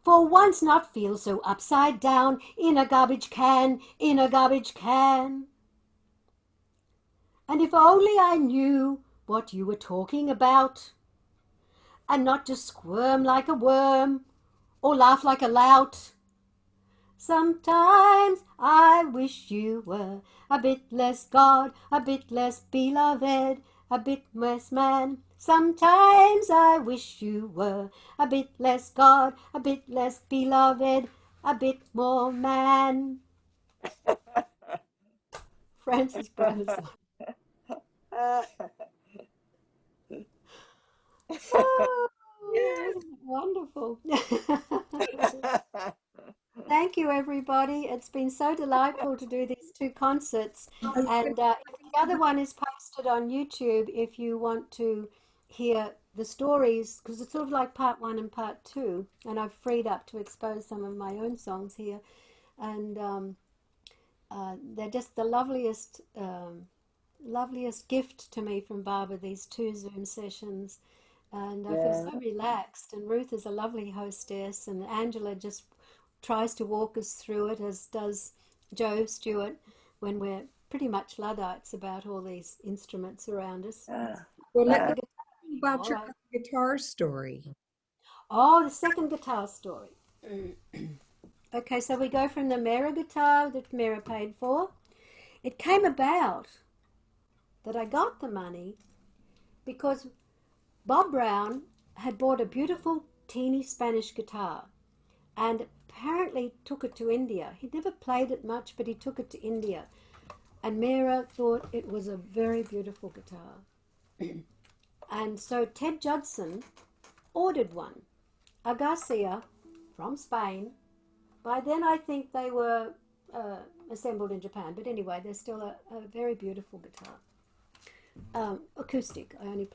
For once not feel so upside down in a garbage can, in a garbage can. And if only I knew what you were talking about, and not just squirm like a worm or laugh like a lout. Sometimes I wish you were a bit less God, a bit less beloved, a bit less man. Sometimes I wish you were a bit less God, a bit less beloved, a bit more man. Francis Brabazon. Oh, wonderful. Thank you, everybody. It's been so delightful to do these two concerts. And the other one is posted on YouTube if you want to hear the stories, because it's sort of like part one and part two. And I've freed up to expose some of my own songs here. And they're just the loveliest gift to me from Barbara, these two Zoom sessions. And I feel so relaxed. And Ruth is a lovely hostess, and Angela just tries to walk us through it, as does Joe Stewart, when we're pretty much Luddites about all these instruments around us. Well, let me tell you about All your right. guitar story. Oh, the second guitar story. Okay, so we go from the Mehera guitar that Mehera paid for. It came about that I got the money because Bob Brown had bought a beautiful teeny Spanish guitar and apparently took it to India. He'd never played it much, but he took it to India. And Mehera thought it was a very beautiful guitar. And so Ted Judson ordered one, a Garcia from Spain. By then I think they were assembled in Japan, but anyway, they're still a very beautiful guitar. Acoustic. I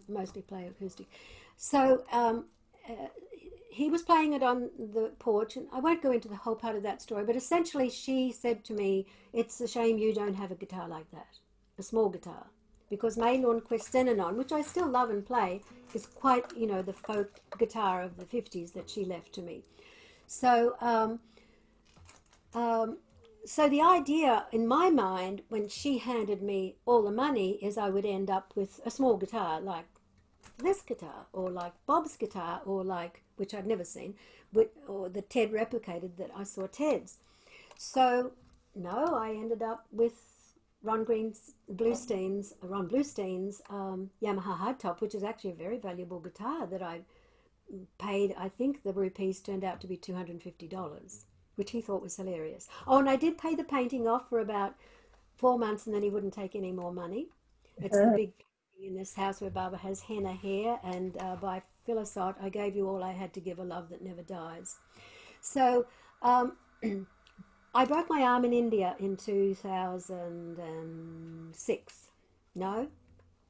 mostly play acoustic. So he was playing it on the porch, and I won't go into the whole part of that story, but essentially she said to me, it's a shame you don't have a guitar like that, a small guitar, because my Lundquist Xenon, which I still love and play, is quite, the folk guitar of the 50s that she left to me. So, so the idea in my mind when she handed me all the money is I would end up with a small guitar like this guitar, or like Bob's guitar, or like, which I'd never seen, or the Ted replicated that I saw Ted's. So no, I ended up with Ron Bluestein's Yamaha hardtop, which is actually a very valuable guitar that I paid. I think the rupees turned out to be $250, which he thought was hilarious. Oh, and I did pay the painting off for about 4 months, and then he wouldn't take any more money. It's the big in this house where Barbara has henna hair, and by Philosoph, I gave you all I had to give, a love that never dies. So I broke my arm in India in 2006. No,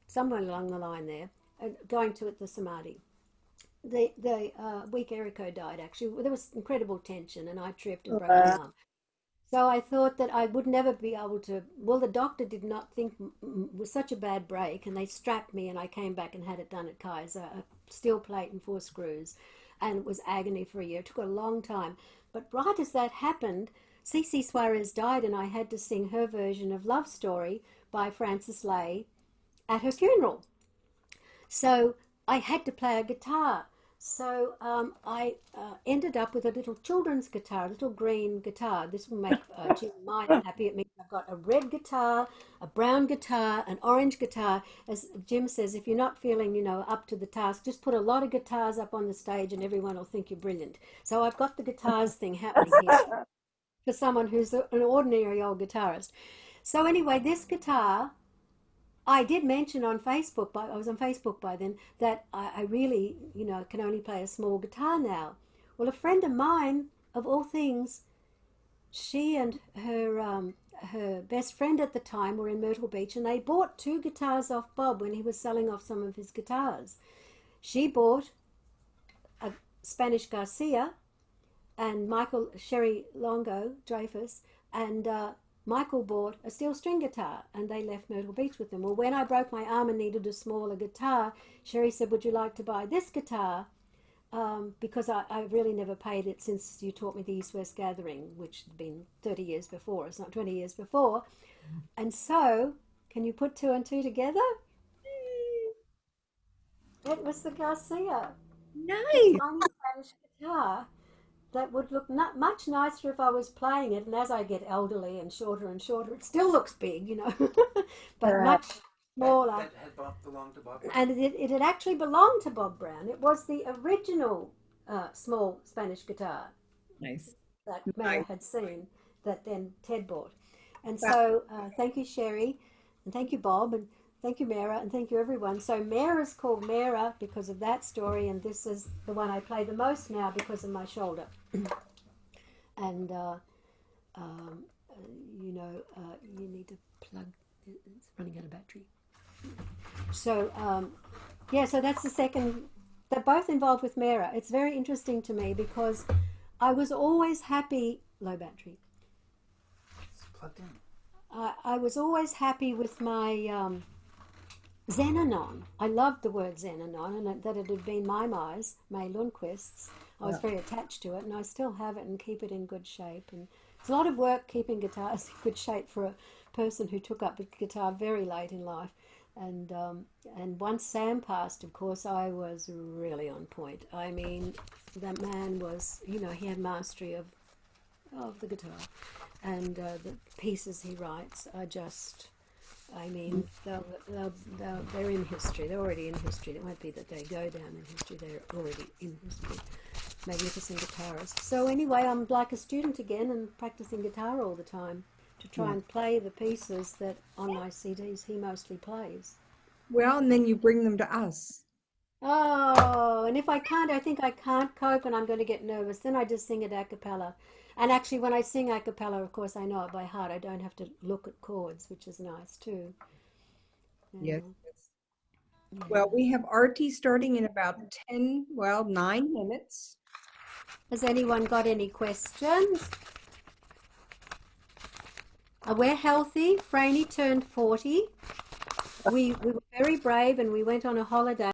somewhere along the line there, going to the Samadhi. The week Erico died, actually, there was incredible tension, and I tripped and broke my arm. So I thought that I would never be able to, well, the doctor did not think it was such a bad break, and they strapped me, and I came back and had it done at Kaiser, a steel plate and 4 screws, and it was agony for a year. It took a long time. But right as that happened, Cece Suarez died, and I had to sing her version of Love Story by Frances Lay at her funeral. So I had to play a guitar. So I ended up with a little children's guitar, a little green guitar. This will make Jim and mine happy. It means I've got a red guitar, a brown guitar, an orange guitar. As Jim says, if you're not feeling, up to the task, just put a lot of guitars up on the stage and everyone will think you're brilliant. So I've got the guitars thing happening here for someone who's an ordinary old guitarist. So anyway, this guitar, I did mention on Facebook, I was on Facebook by then, that I really, can only play a small guitar now. Well, a friend of mine, of all things, she and her best friend at the time were in Myrtle Beach, and they bought 2 guitars off Bob when he was selling off some of his guitars. She bought a Spanish Garcia and Michael Sherry Longo Dreyfus, and Michael bought a steel string guitar, and they left Myrtle Beach with them. Well, when I broke my arm and needed a smaller guitar, Sherry said, would you like to buy this guitar? Because I really never paid it since you taught me the East-West Gathering, which had been 30 years before. It's not 20 years before. And so, can you put 2 and 2 together? It was the Garcia. Nice. Tiny Spanish guitar that would look much nicer if I was playing it. And as I get elderly and shorter, it still looks big, but much smaller. That had belonged to Bob Brown. And it had actually belonged to Bob Brown. It was the original small Spanish guitar Nice. that Mehera had seen that then Ted bought. And so thank you, Sherry, and thank you, Bob, and thank you, Mehera, and thank you, everyone. So Mehera's called Mehera because of that story, and this is the one I play the most now because of my shoulder. And, you need to plug, it's running out of battery. So, so that's the second, they're both involved with Mehera. It's very interesting to me because I was always happy, low battery. It's plugged in. I was always happy with my Xenanon. I loved the word Xenanon, and that it had been May Lundquist's. I was very attached to it, and I still have it and keep it in good shape. And it's a lot of work keeping guitars in good shape for a person who took up the guitar very late in life. And once Sam passed, of course, I was really on point. I mean, that man was, he had mastery of the guitar, and the pieces he writes are just, they're in history. They're already in history. It won't be that they go down in history. They're already in history. Magnificent guitarist. So anyway, I'm like a student again and practicing guitar all the time to try and play the pieces that on my CDs he mostly plays. Well, and then you bring them to us. Oh, and if I can't, I think I can't cope and I'm going to get nervous. Then I just sing it a cappella. And actually, when I sing a cappella, of course, I know it by heart. I don't have to look at chords, which is nice too. Yes. Well, we have Artie starting in about 9 minutes. Has anyone got any questions? We're healthy. Franny turned 40. We were very brave and we went on a holiday.